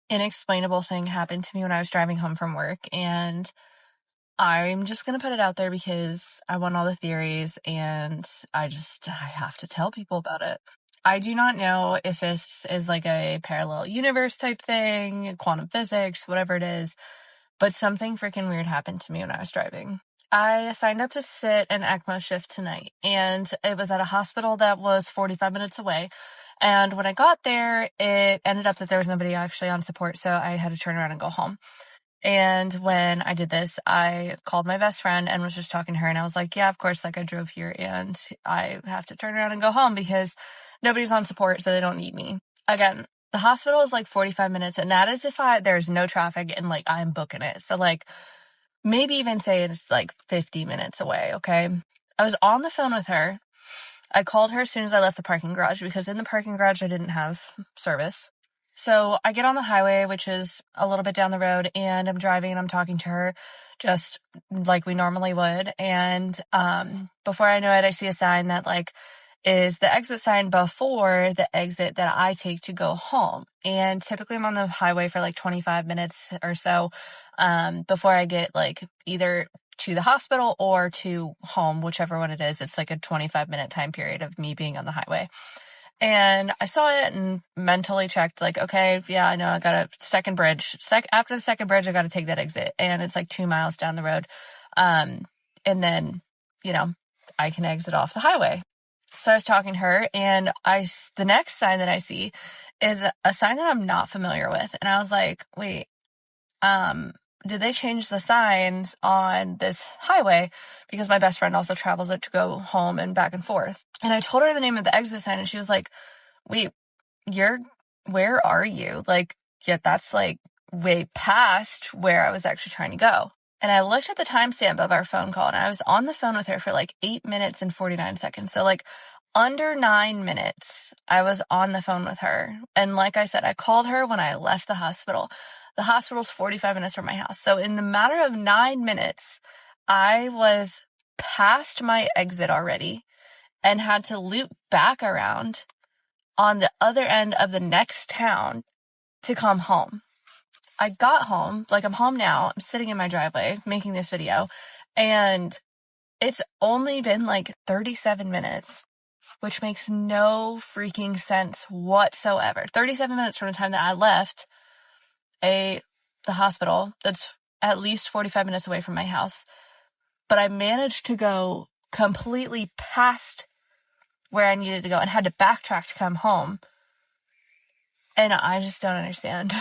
inexplainable thing happen to me when I was driving home from work, and I'm just going to put it out there because I want all the theories, and I have to tell people about it. I do not know if this is like a parallel universe type thing, quantum physics, whatever it is, but something freaking weird happened to me when I was driving. I signed up to sit an ECMO shift tonight, and it was at a hospital that was 45 minutes away. And when I got there, it ended up that there was nobody actually on support, so I had to turn around and go home. And when I did this, I called my best friend and was just talking to her, and I was like, yeah, of course, like I drove here and I have to turn around and go home because nobody's on support, so they don't need me. Again, the hospital is like 45 minutes, and that is if there's no traffic and like I'm booking it. So like maybe even say it's like 50 minutes away, okay? I was on the phone with her. I called her as soon as I left the parking garage because in the parking garage I didn't have service. So I get on the highway, which is a little bit down the road, and I'm driving and I'm talking to her just like we normally would. And before I know it, I see a sign that like is the exit sign before the exit that I take to go home. And typically I'm on the highway for like 25 minutes or so before I get like either to the hospital or to home, whichever one it is. It's like a 25-minute time period of me being on the highway. And I saw it and mentally checked like, okay, yeah, I know I got a second bridge. After the second bridge, I got to take that exit. And it's like 2 miles down the road. And then, you know, I can exit off the highway. So I was talking to her, and the next sign that I see is a sign that I'm not familiar with. And I was like, wait, did they change the signs on this highway? Because my best friend also travels it to go home and back and forth. And I told her the name of the exit sign, and she was like, wait, where are you? Like, yeah, that's like way past where I was actually trying to go. And I looked at the timestamp of our phone call, and I was on the phone with her for like 8 minutes and 49 seconds. So like under 9 minutes, I was on the phone with her. And like I said, I called her when I left the hospital. The hospital's 45 minutes from my house. So in the matter of 9 minutes, I was past my exit already and had to loop back around on the other end of the next town to come home. I got home, like I'm home now, I'm sitting in my driveway making this video, and it's only been like 37 minutes, which makes no freaking sense whatsoever. 37 minutes from the time that I left the hospital that's at least 45 minutes away from my house, but I managed to go completely past where I needed to go and had to backtrack to come home. And I just don't understand.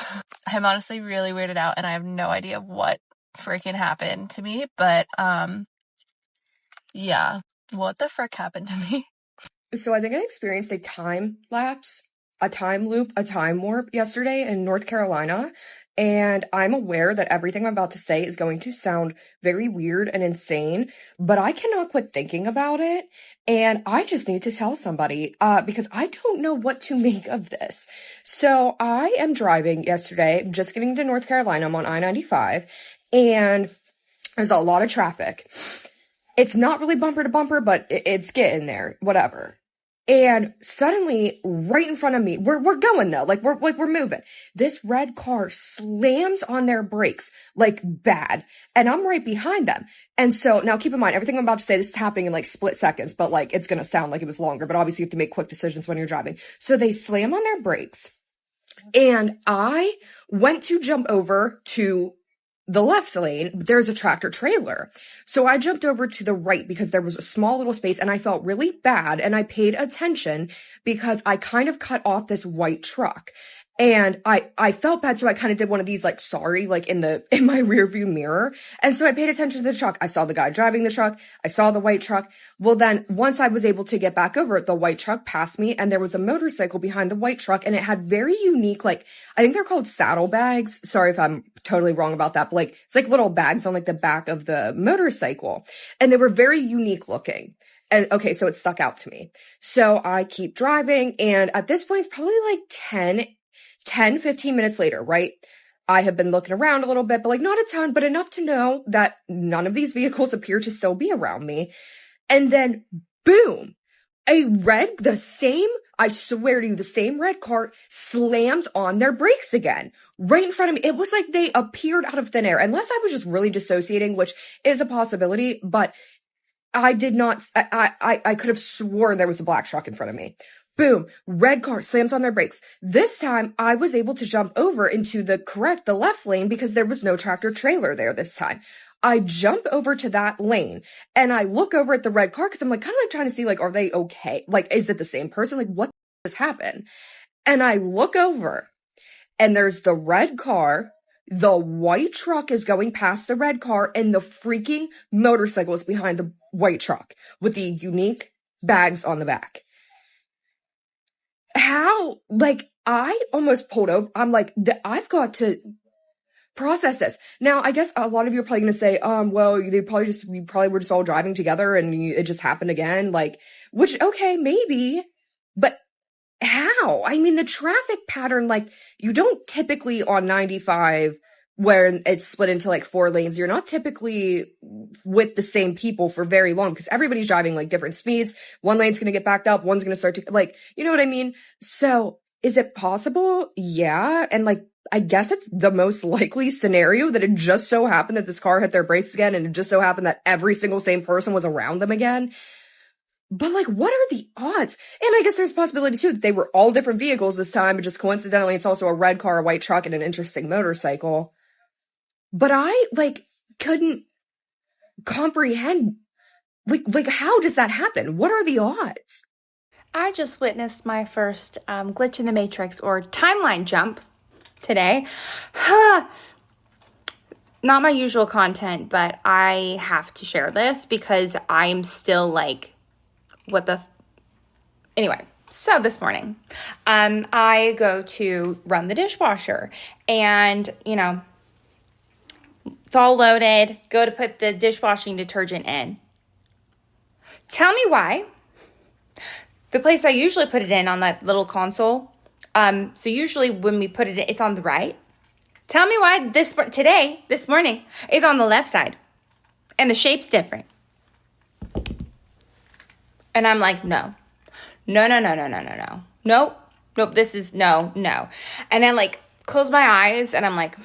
I'm honestly really weirded out, and I have no idea what freaking happened to me. But, yeah. What the frick happened to me? So I think I experienced a time lapse, a time loop, a time warp yesterday in North Carolina. And I'm aware that everything I'm about to say is going to sound very weird and insane, but I cannot quit thinking about it. And I just need to tell somebody, because I don't know what to make of this. So I am driving yesterday, just getting to North Carolina. I'm on I-95, and there's a lot of traffic. It's not really bumper to bumper, but it's getting there, whatever. And suddenly, right in front of me, we're going though, like we're moving. This red car slams on their brakes, like bad. And I'm right behind them. And so now keep in mind, everything I'm about to say, this is happening in like split seconds, but like it's going to sound like it was longer, but obviously you have to make quick decisions when you're driving. So they slam on their brakes, and I went to jump over to the left lane, but there's a tractor trailer. So I jumped over to the right because there was a small little space, and I felt really bad, and I paid attention because I kind of cut off this white truck. And I felt bad, so I kind of did one of these like sorry, like in my rear view mirror. And so I paid attention to the truck. I saw the guy driving the truck. I saw the white truck. Well, then once I was able to get back over it, the white truck passed me, and there was a motorcycle behind the white truck, and it had very unique, like, I think they're called saddlebags. Sorry if I'm totally wrong about that, but like, it's like little bags on like the back of the motorcycle, and they were very unique looking. And okay, so it stuck out to me. So I keep driving, and at this point, it's probably like 15 minutes later, right? I have been looking around a little bit, but like not a ton, but enough to know that none of these vehicles appear to still be around me. And then boom, I swear to you, the same red car slams on their brakes again, right in front of me. It was like they appeared out of thin air, unless I was just really dissociating, which is a possibility, but I did not, I could have sworn there was a black truck in front of me. Boom, red car slams on their brakes. This time I was able to jump over into the left lane because there was no tractor trailer there this time. I jump over to that lane, and I look over at the red car because I'm like kind of like trying to see like, are they okay? Like, is it the same person? Like, what this happen? And I look over and there's the red car. The white truck is going past the red car and the freaking motorcycle is behind the white truck with the unique bags on the back. How? Like, I almost pulled over. I'm like, I've got to process this. Now, I guess a lot of you are probably going to say, well, we probably were just all driving together and it just happened again. Like, which, okay, maybe, but how? I mean, the traffic pattern, like, you don't typically on 95 where it's split into like 4 lanes, you're not typically with the same people for very long because everybody's driving like different speeds. One lane's going to get backed up. One's going to start to like, you know what I mean? So is it possible? Yeah. And like, I guess it's the most likely scenario that it just so happened that this car hit their brakes again. And it just so happened that every single same person was around them again. But like, what are the odds? And I guess there's a possibility too that they were all different vehicles this time, but just coincidentally, it's also a red car, a white truck, and an interesting motorcycle. But I like couldn't comprehend like how does that happen? What are the odds? I just witnessed my first glitch in the matrix or timeline jump today. Not my usual content, but I have to share this because I'm still like, anyway. So this morning, I go to run the dishwasher and, it's all loaded, go to put the dishwashing detergent in. Tell me why. The place I usually put it in on that little console, so usually when we put it in, it's on the right. Tell me why this morning, it's on the left side and the shape's different. And I'm like, no. Nope, this is no. And then like close my eyes and I'm like,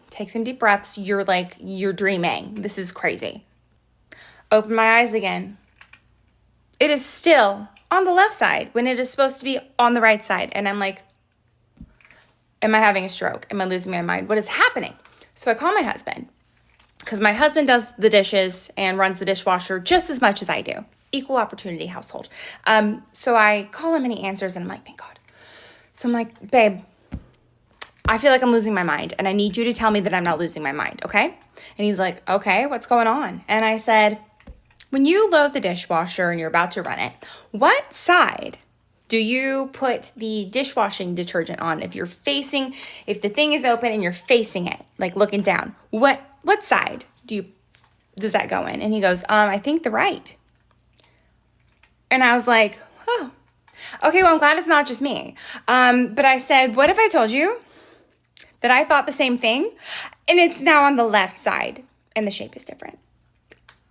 take some deep breaths. You're dreaming. This is crazy. Open my eyes again. It is still on the left side when it is supposed to be on the right side. And I'm like, am I having a stroke? Am I losing my mind? What is happening? So I call my husband because my husband does the dishes and runs the dishwasher just as much as I do. Equal opportunity household. So I call him and he answers and I'm like, thank God. So I'm like, babe, I feel like I'm losing my mind and I need you to tell me that I'm not losing my mind, okay? And he was like, okay, what's going on? And I said, when you load the dishwasher and you're about to run it, what side do you put the dishwashing detergent on? If the thing is open and you're facing it, like looking down, what side does that go in? And he goes, I think the right. And I was like, oh, okay, well, I'm glad it's not just me. But I said, what if I told you that I thought the same thing and it's now on the left side and the shape is different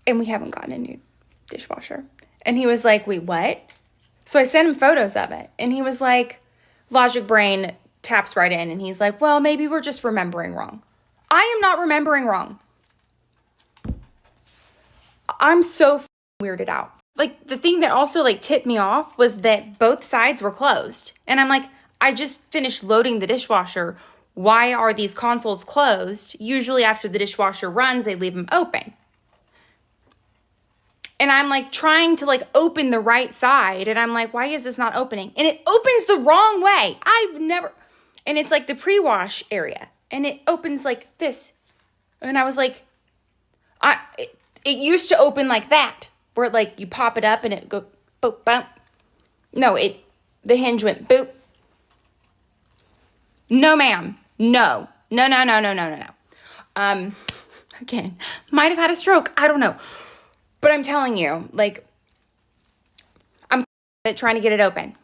and we haven't gotten a new dishwasher? And he was like, wait, what? So I sent him photos of it and he was like, logic brain taps right in and he's like, well, maybe we're just remembering wrong. I am not remembering wrong. I'm so weirded out. Like the thing that also like tipped me off was that both sides were closed. And I'm like, I just finished loading the dishwasher. Why are these consoles closed? Usually after the dishwasher runs, they leave them open. And I'm like trying to like open the right side. And I'm like, why is this not opening? And it opens the wrong way. And it's like the pre-wash area. And it opens like this. And I was like, it used to open like that. Where like you pop it up and it go boop, bump. No, the hinge went boop. No, ma'am. No. Again, might have had a stroke. I don't know. But I'm telling you, like, I'm trying to get it open.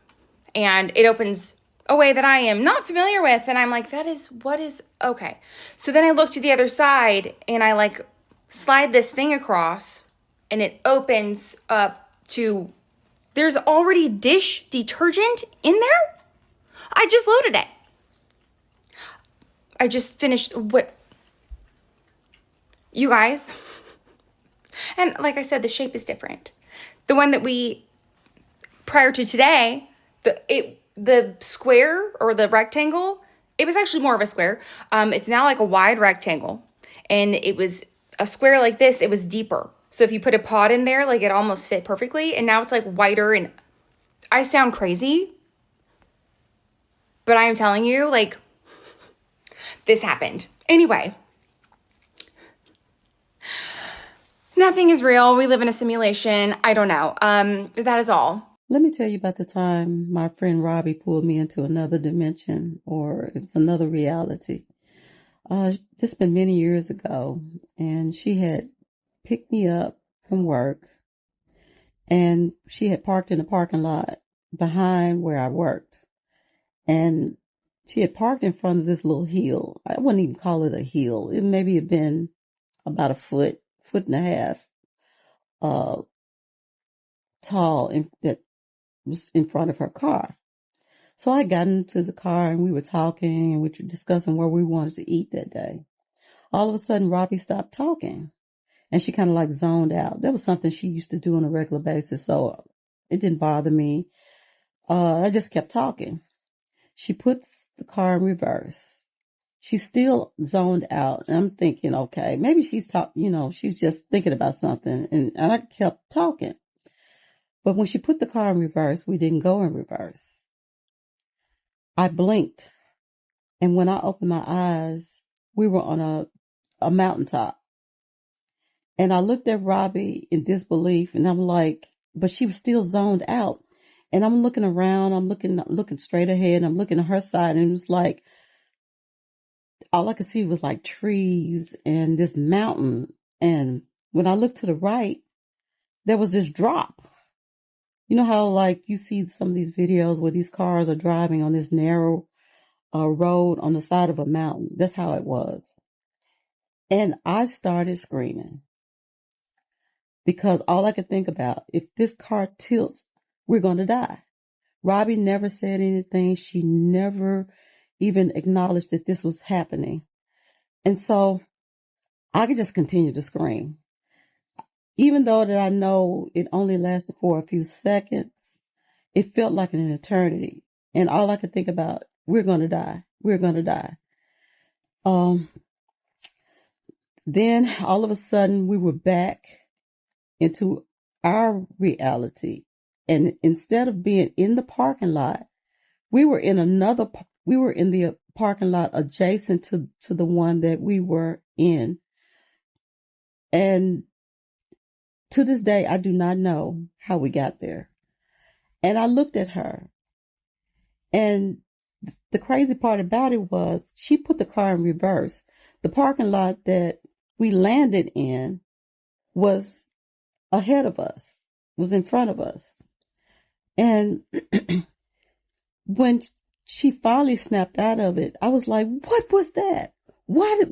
And it opens a way that I am not familiar with. And I'm like, okay. So then I look to the other side and I like slide this thing across. And it opens up to, there's already dish detergent in there? I just loaded it. I just finished, you guys. And like I said, the shape is different. The one that prior to today, the square or the rectangle, it was actually more of a square. It's now like a wide rectangle. And it was a square like this, it was deeper. So if you put a pot in there, like it almost fit perfectly. And now it's like wider and I sound crazy, But I am telling you, like, this happened. Anyway, nothing is real. We live in a simulation. I don't know. That is all. Let me tell you about the time my friend Robbie pulled me into another dimension, or it was another reality. This has been many years ago, and she had picked me up from work, and she had parked in the parking lot behind where I worked. And she had parked in front of this little hill. I wouldn't even call it a hill. It maybe had been about a foot and a half, tall, that was in front of her car. So I got into the car and we were talking and we were discussing where we wanted to eat that day. All of a sudden, Robbie stopped talking and she kind of like zoned out. That was something she used to do on a regular basis, so it didn't bother me. I just kept talking. She puts the car in reverse. She's still zoned out. And I'm thinking, okay, maybe she's she's just thinking about something. And I kept talking. But when she put the car in reverse, we didn't go in reverse. I blinked. And when I opened my eyes, we were on a mountaintop. And I looked at Robbie in disbelief and I'm like, but she was still zoned out. And I'm looking around, I'm looking straight ahead, I'm looking at her side, and it was like, all I could see was like trees and this mountain. And when I looked to the right, there was this drop. You know how like you see some of these videos where these cars are driving on this narrow road on the side of a mountain? That's how it was. And I started screaming because all I could think about, if this car tilts, we're going to die. Robbie never said anything. She never even acknowledged that this was happening. And so I could just continue to scream. Even though that I know it only lasted for a few seconds, it felt like an eternity. And all I could think about, we're going to die. We're going to die. Then all of a sudden we were back into our reality. And instead of being in the parking lot, we were in the parking lot adjacent to the one that we were in. And to this day, I do not know how we got there. And I looked at her. And the crazy part about it was she put the car in reverse. The parking lot that we landed in was ahead of us, was in front of us. And when she finally snapped out of it, I was like, what was that? What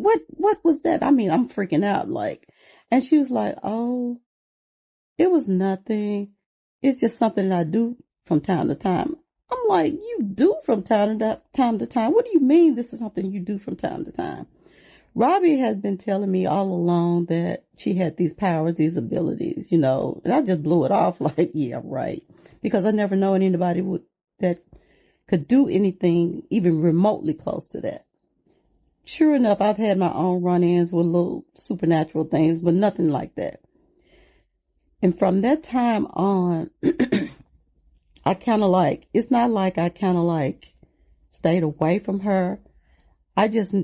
was that? I mean, I'm freaking out, like, and she was like, oh, it was nothing. It's just something that I do from time to time. I'm like, you do from time to time? What do you mean this is something you do from time to time? Robbie has been telling me all along that she had these powers, these abilities, and I just blew it off like, yeah, right. Because I never known anybody that could do anything even remotely close to that. Sure enough, I've had my own run-ins with little supernatural things, but nothing like that. And from that time on, I kind of like, it's not like I kind of like stayed away from her. I just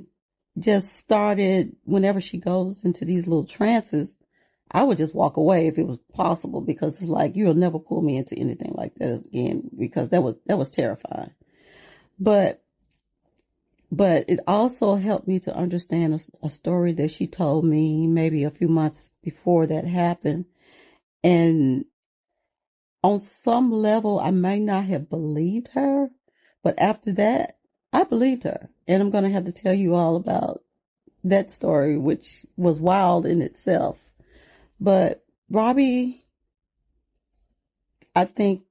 started, whenever she goes into these little trances, I would just walk away if it was possible, because it's like, you'll never pull me into anything like that again, because that was terrifying. But it also helped me to understand a story that she told me maybe a few months before that happened. And on some level, I may not have believed her, but after that, I believed her. And I'm going to have to tell you all about that story, which was wild in itself. But Robbie, I think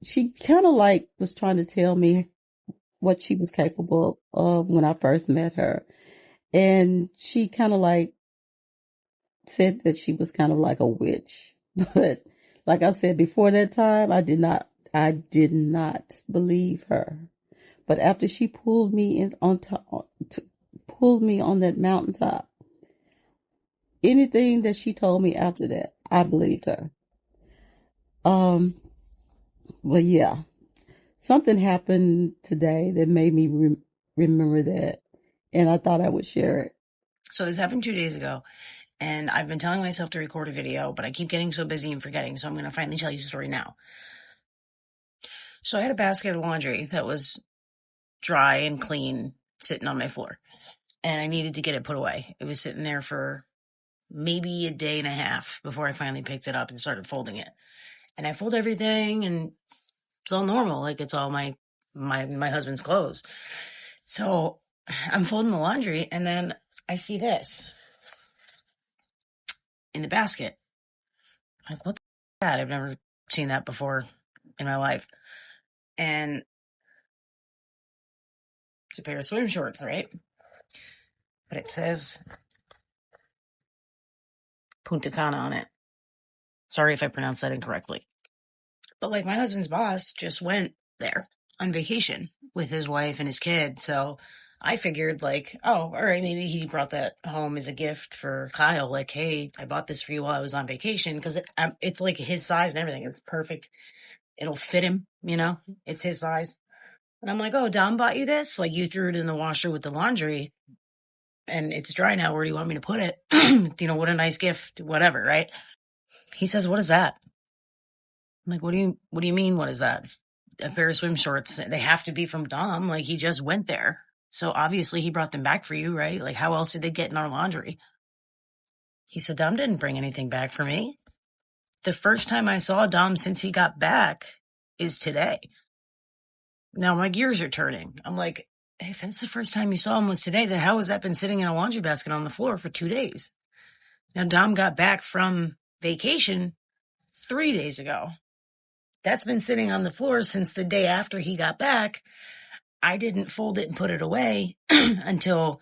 she kind of like was trying to tell me what she was capable of when I first met her. And she kind of like said that she was kind of like a witch. But like I said, before that time, I did not believe her. But after she pulled me pulled me on that mountaintop, anything that she told me after that, I believed her. But yeah. something happened today that made me remember that, and I thought I would share it. So this happened 2 days ago, and I've been telling myself to record a video, but I keep getting so busy and forgetting, so I'm going to finally tell you the story now. So I had a basket of laundry that was dry and clean sitting on my floor, and I needed to get it put away. It was sitting there for maybe a day and a half before I finally picked it up and started folding it. And I fold everything, and it's all normal, like it's all my husband's clothes. So I'm folding the laundry, and then I see this in the basket. I'm like, what the f- is that? I've never seen that before in my life. And it's a pair of swim shorts, right? But it says Punta Cana on it. Sorry if I pronounced that incorrectly. But like, my husband's boss just went there on vacation with his wife and his kid. So I figured like, oh, all right, maybe he brought that home as a gift for Kyle. Like, hey, I bought this for you while I was on vacation, because it's like his size and everything. It's perfect. It'll fit him, it's his size. And I'm like, oh, Dom bought you this? Like, you threw it in the washer with the laundry and it's dry now. Where do you want me to put it? What a nice gift, whatever, right? He says, what is that? I'm like, what do you mean? What is that? It's a pair of swim shorts. They have to be from Dom. Like, he just went there. So obviously he brought them back for you, right? Like, how else did they get in our laundry? He said, Dom didn't bring anything back for me. The first time I saw Dom since he got back is today. Now my gears are turning. I'm like, hey, if that's the first time you saw him was today, then how has that been sitting in a laundry basket on the floor for 2 days? Now Dom got back from vacation 3 days ago. That's been sitting on the floor since the day after he got back. I didn't fold it and put it away until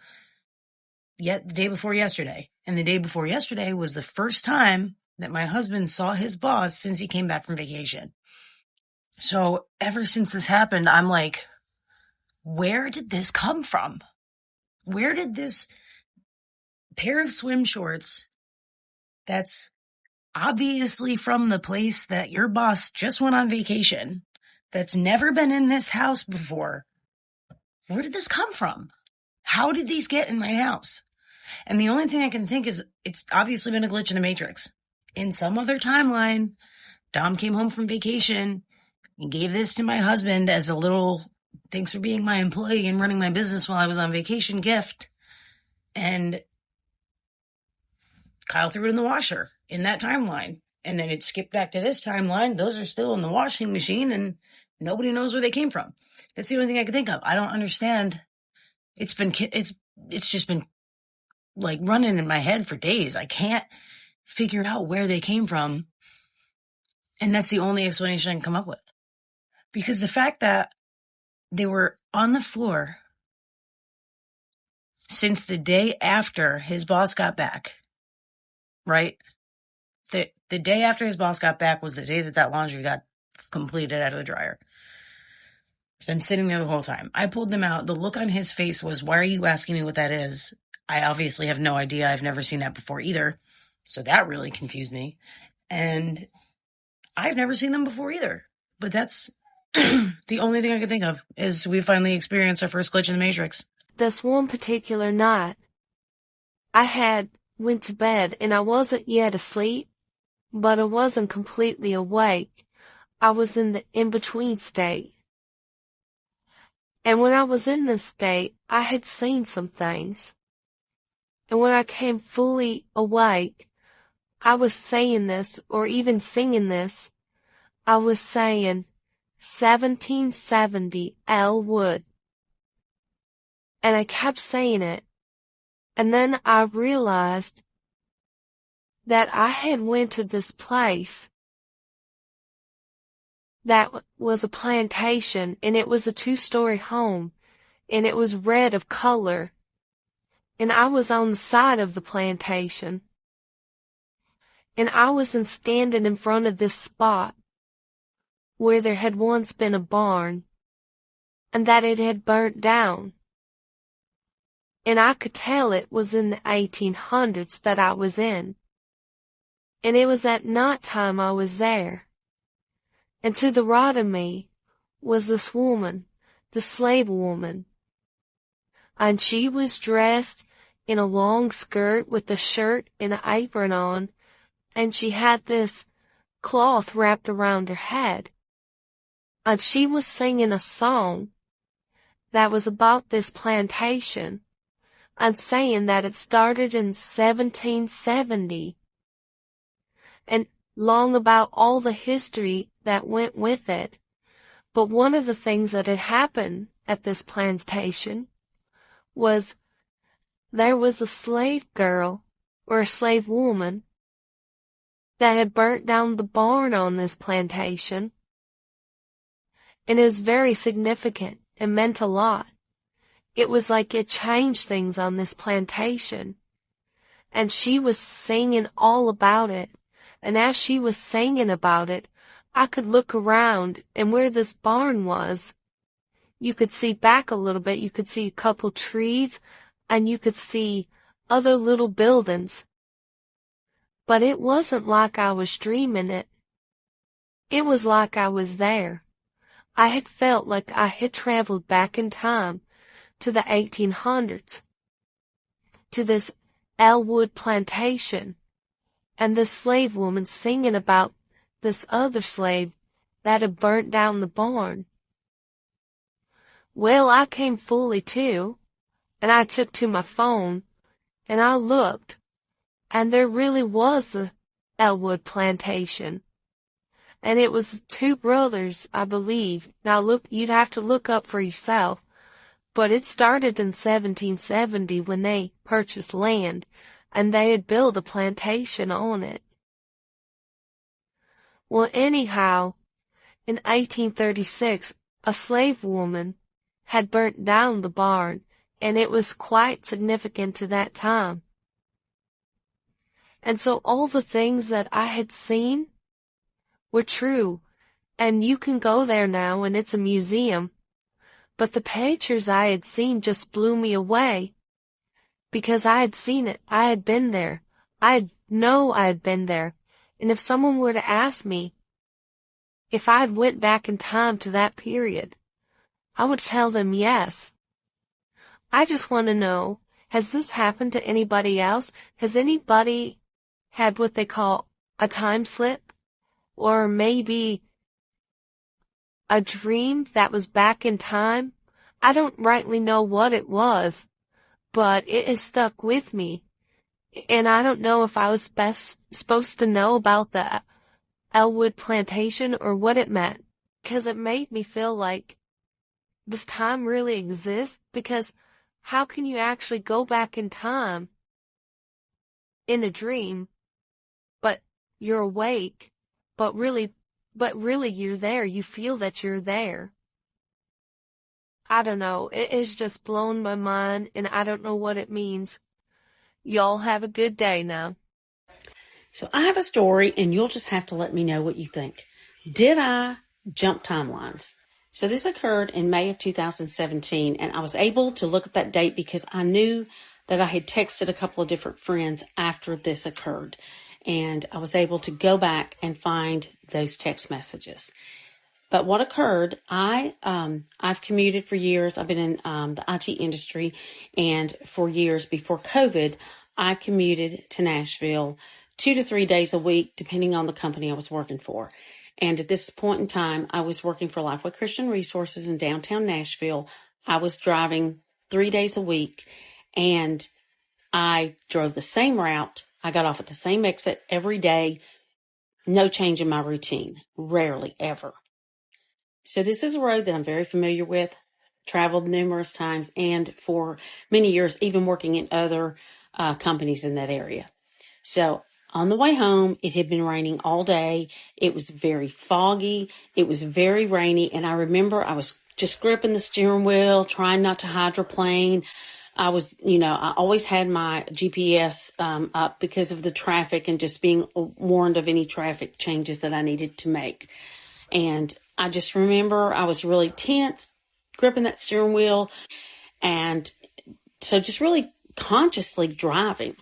the day before yesterday. And the day before yesterday was the first time that my husband saw his boss since he came back from vacation. So ever since this happened, I'm like, where did this come from? Where did this pair of swim shorts that's obviously from the place that your boss just went on vacation, that's never been in this house before, where did this come from? How did these get in my house? And the only thing I can think is it's obviously been a glitch in the Matrix. In some other timeline, Dom came home from vacation and gave this to my husband as a little thanks for being my employee and running my business while I was on vacation gift. And Kyle threw it in the washer in that timeline. And then it skipped back to this timeline. Those are still in the washing machine and nobody knows where they came from. That's the only thing I can think of. I don't understand. It's just been like running in my head for days. I can't figure out where they came from. And that's the only explanation I can come up with. Because the fact that they were on the floor since the day after his boss got back, right? The day after his boss got back was the day that laundry got completed out of the dryer. It's been sitting there the whole time. I pulled them out. The look on his face was, why are you asking me what that is? I obviously have no idea. I've never seen that before either. So that really confused me. And I've never seen them before either. But that's the only thing I could think of is we finally experienced our first glitch in the Matrix. This one particular night, I went to bed and I wasn't yet asleep, but I wasn't completely awake. I was in the in-between state. And when I was in this state, I had seen some things. And when I came fully awake, I was saying this, or even singing this, I was saying 1770 Elwood. And I kept saying it. And then I realized that I had went to this place that was a plantation, and it was a 2-story home, and it was red of color. And I was on the side of the plantation. And I was standing in front of this spot where there had once been a barn, and that it had burnt down. And I could tell it was in the 1800s that I was in. And it was at night time I was there. And to the right of me was this woman, the slave woman. And she was dressed in a long skirt with a shirt and an apron on, and she had this cloth wrapped around her head. And she was singing a song that was about this plantation and saying that it started in 1770 and long about all the history that went with it. But one of the things that had happened at this plantation was there was a slave girl or a slave woman that had burnt down the barn on this plantation. And it was very significant and meant a lot. It was like it changed things on this plantation. And she was singing all about it. And as she was singing about it, I could look around, and where this barn was, you could see back a little bit. You could see a couple trees, and you could see other little buildings. But it wasn't like I was dreaming it. It was like I was there. I had felt like I had traveled back in time to the 1800s, to this Elwood plantation, and this slave woman singing about this other slave that had burnt down the barn. Well, I came fully to, and I took to my phone, and I looked, and there really was a Elwood plantation. And it was two brothers, I believe. Now look, you'd have to look up for yourself. But it started in 1770 when they purchased land, and they had built a plantation on it. Well, anyhow, in 1836, a slave woman had burnt down the barn, and it was quite significant to that time. And so all the things that I had seen were true, and you can go there now, and it's a museum. But the pictures I had seen just blew me away, because I had seen it. I had been there. I had been there. And if someone were to ask me if I had went back in time to that period, I would tell them yes. I just want to know, has this happened to anybody else? Has anybody had what they call a time slip? Or maybe a dream that was back in time? I don't rightly know what it was, but it has stuck with me. And I don't know if I was supposed to know about the Elwood plantation or what it meant, because it made me feel like this time really exists, because how can you actually go back in time in a dream, but you're awake, but really you're there. You feel that you're there. I don't know. It has just blown my mind, and I don't know what it means. Y'all have a good day now. So I have a story, and you'll just have to let me know what you think. Did I jump timelines? So this occurred in May of 2017, and I was able to look at that date because I knew that I had texted a couple of different friends after this occurred, and I was able to go back and find those text messages. But what occurred, I've commuted for years. I've been in the IT industry, and for years before COVID, I commuted to Nashville 2 to 3 days a week, depending on the company I was working for. And at this point in time, I was working for Lifeway Christian Resources in downtown Nashville. I was driving 3 days a week, and I drove the same route. I got off at the same exit every day. No change in my routine. Rarely, ever. So this is a road that I'm very familiar with, traveled numerous times, and for many years, even working in other companies in that area. So on the way home, it had been raining all day. It was very foggy. It was very rainy. And I remember I was just gripping the steering wheel, trying not to hydroplane. I always had my GPS up because of the traffic and just being warned of any traffic changes that I needed to make. And I just remember I was really tense, gripping that steering wheel. And so just really consciously driving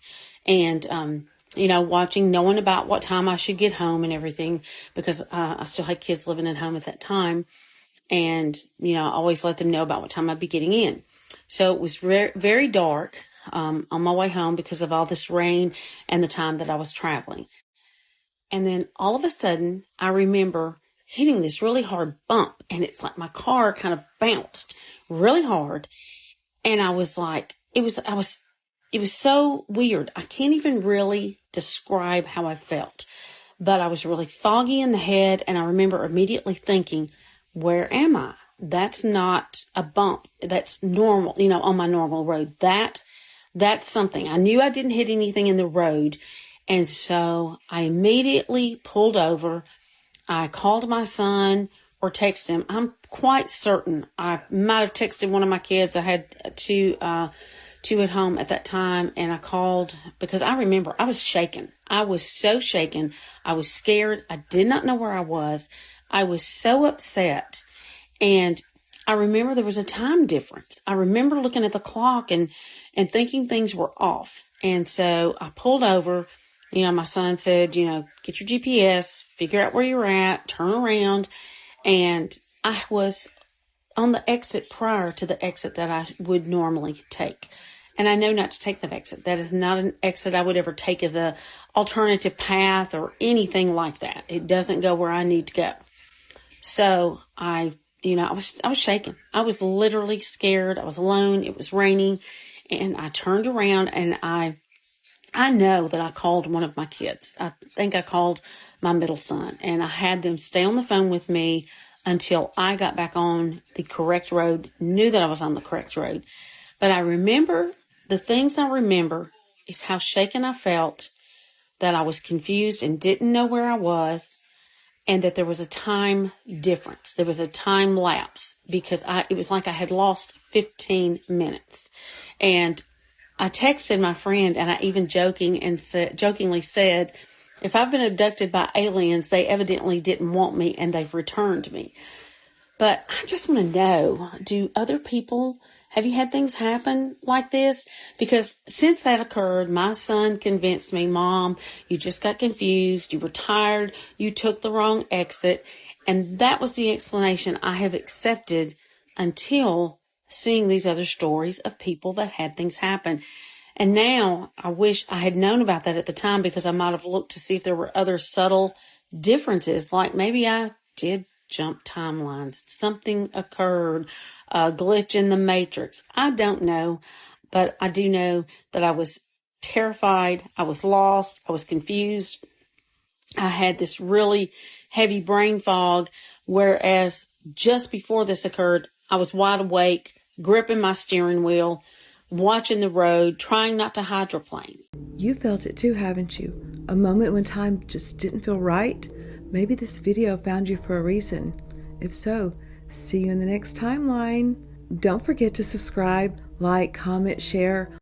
and, watching, knowing about what time I should get home and everything, because I still had kids living at home at that time. And, I always let them know about what time I'd be getting in. So it was very, very dark on my way home because of all this rain and the time that I was traveling. And then all of a sudden, I remember hitting this really hard bump, and it's like my car kind of bounced really hard. And I was like, it was so weird. I can't even really describe how I felt, but I was really foggy in the head. And I remember immediately thinking, where am I? That's not a bump. That's normal, on my normal road. That's something. I knew I didn't hit anything in the road. And so I immediately pulled over. I called my son or texted him. I'm quite certain I might have texted one of my kids. I had two at home at that time. And I called because I remember I was shaken. I was so shaken. I was scared. I did not know where I was. I was so upset. And I remember there was a time difference. I remember looking at the clock and thinking things were off. And so I pulled over. My son said, get your GPS, figure out where you're at, turn around. And I was on the exit prior to the exit that I would normally take. And I know not to take that exit. That is not an exit I would ever take as a alternative path or anything like that. It doesn't go where I need to go. So I was shaking. I was literally scared. I was alone. It was raining. And I turned around and I know that I called one of my kids. I think I called my middle son, and I had them stay on the phone with me until I got back on the correct road, knew that I was on the correct road. But I remember, the things I remember is how shaken I felt, that I was confused and didn't know where I was, and that there was a time difference. There was a time lapse because it was like I had lost 15 minutes. And I texted my friend, and I even jokingly said, if I've been abducted by aliens, they evidently didn't want me and they've returned me. But I just want to know, have you had things happen like this? Because since that occurred, my son convinced me, Mom, you just got confused. You were tired. You took the wrong exit. And that was the explanation I have accepted until seeing these other stories of people that had things happen. And now I wish I had known about that at the time, because I might have looked to see if there were other subtle differences, like maybe I did jump timelines, something occurred, a glitch in the matrix. I don't know, but I do know that I was terrified. I was lost. I was confused. I had this really heavy brain fog, whereas just before this occurred, I was wide awake, gripping my steering wheel, watching the road, trying not to hydroplane. You felt it too, haven't you? A moment when time just didn't feel right? Maybe this video found you for a reason. If so, see you in the next timeline. Don't forget to subscribe, like, comment, share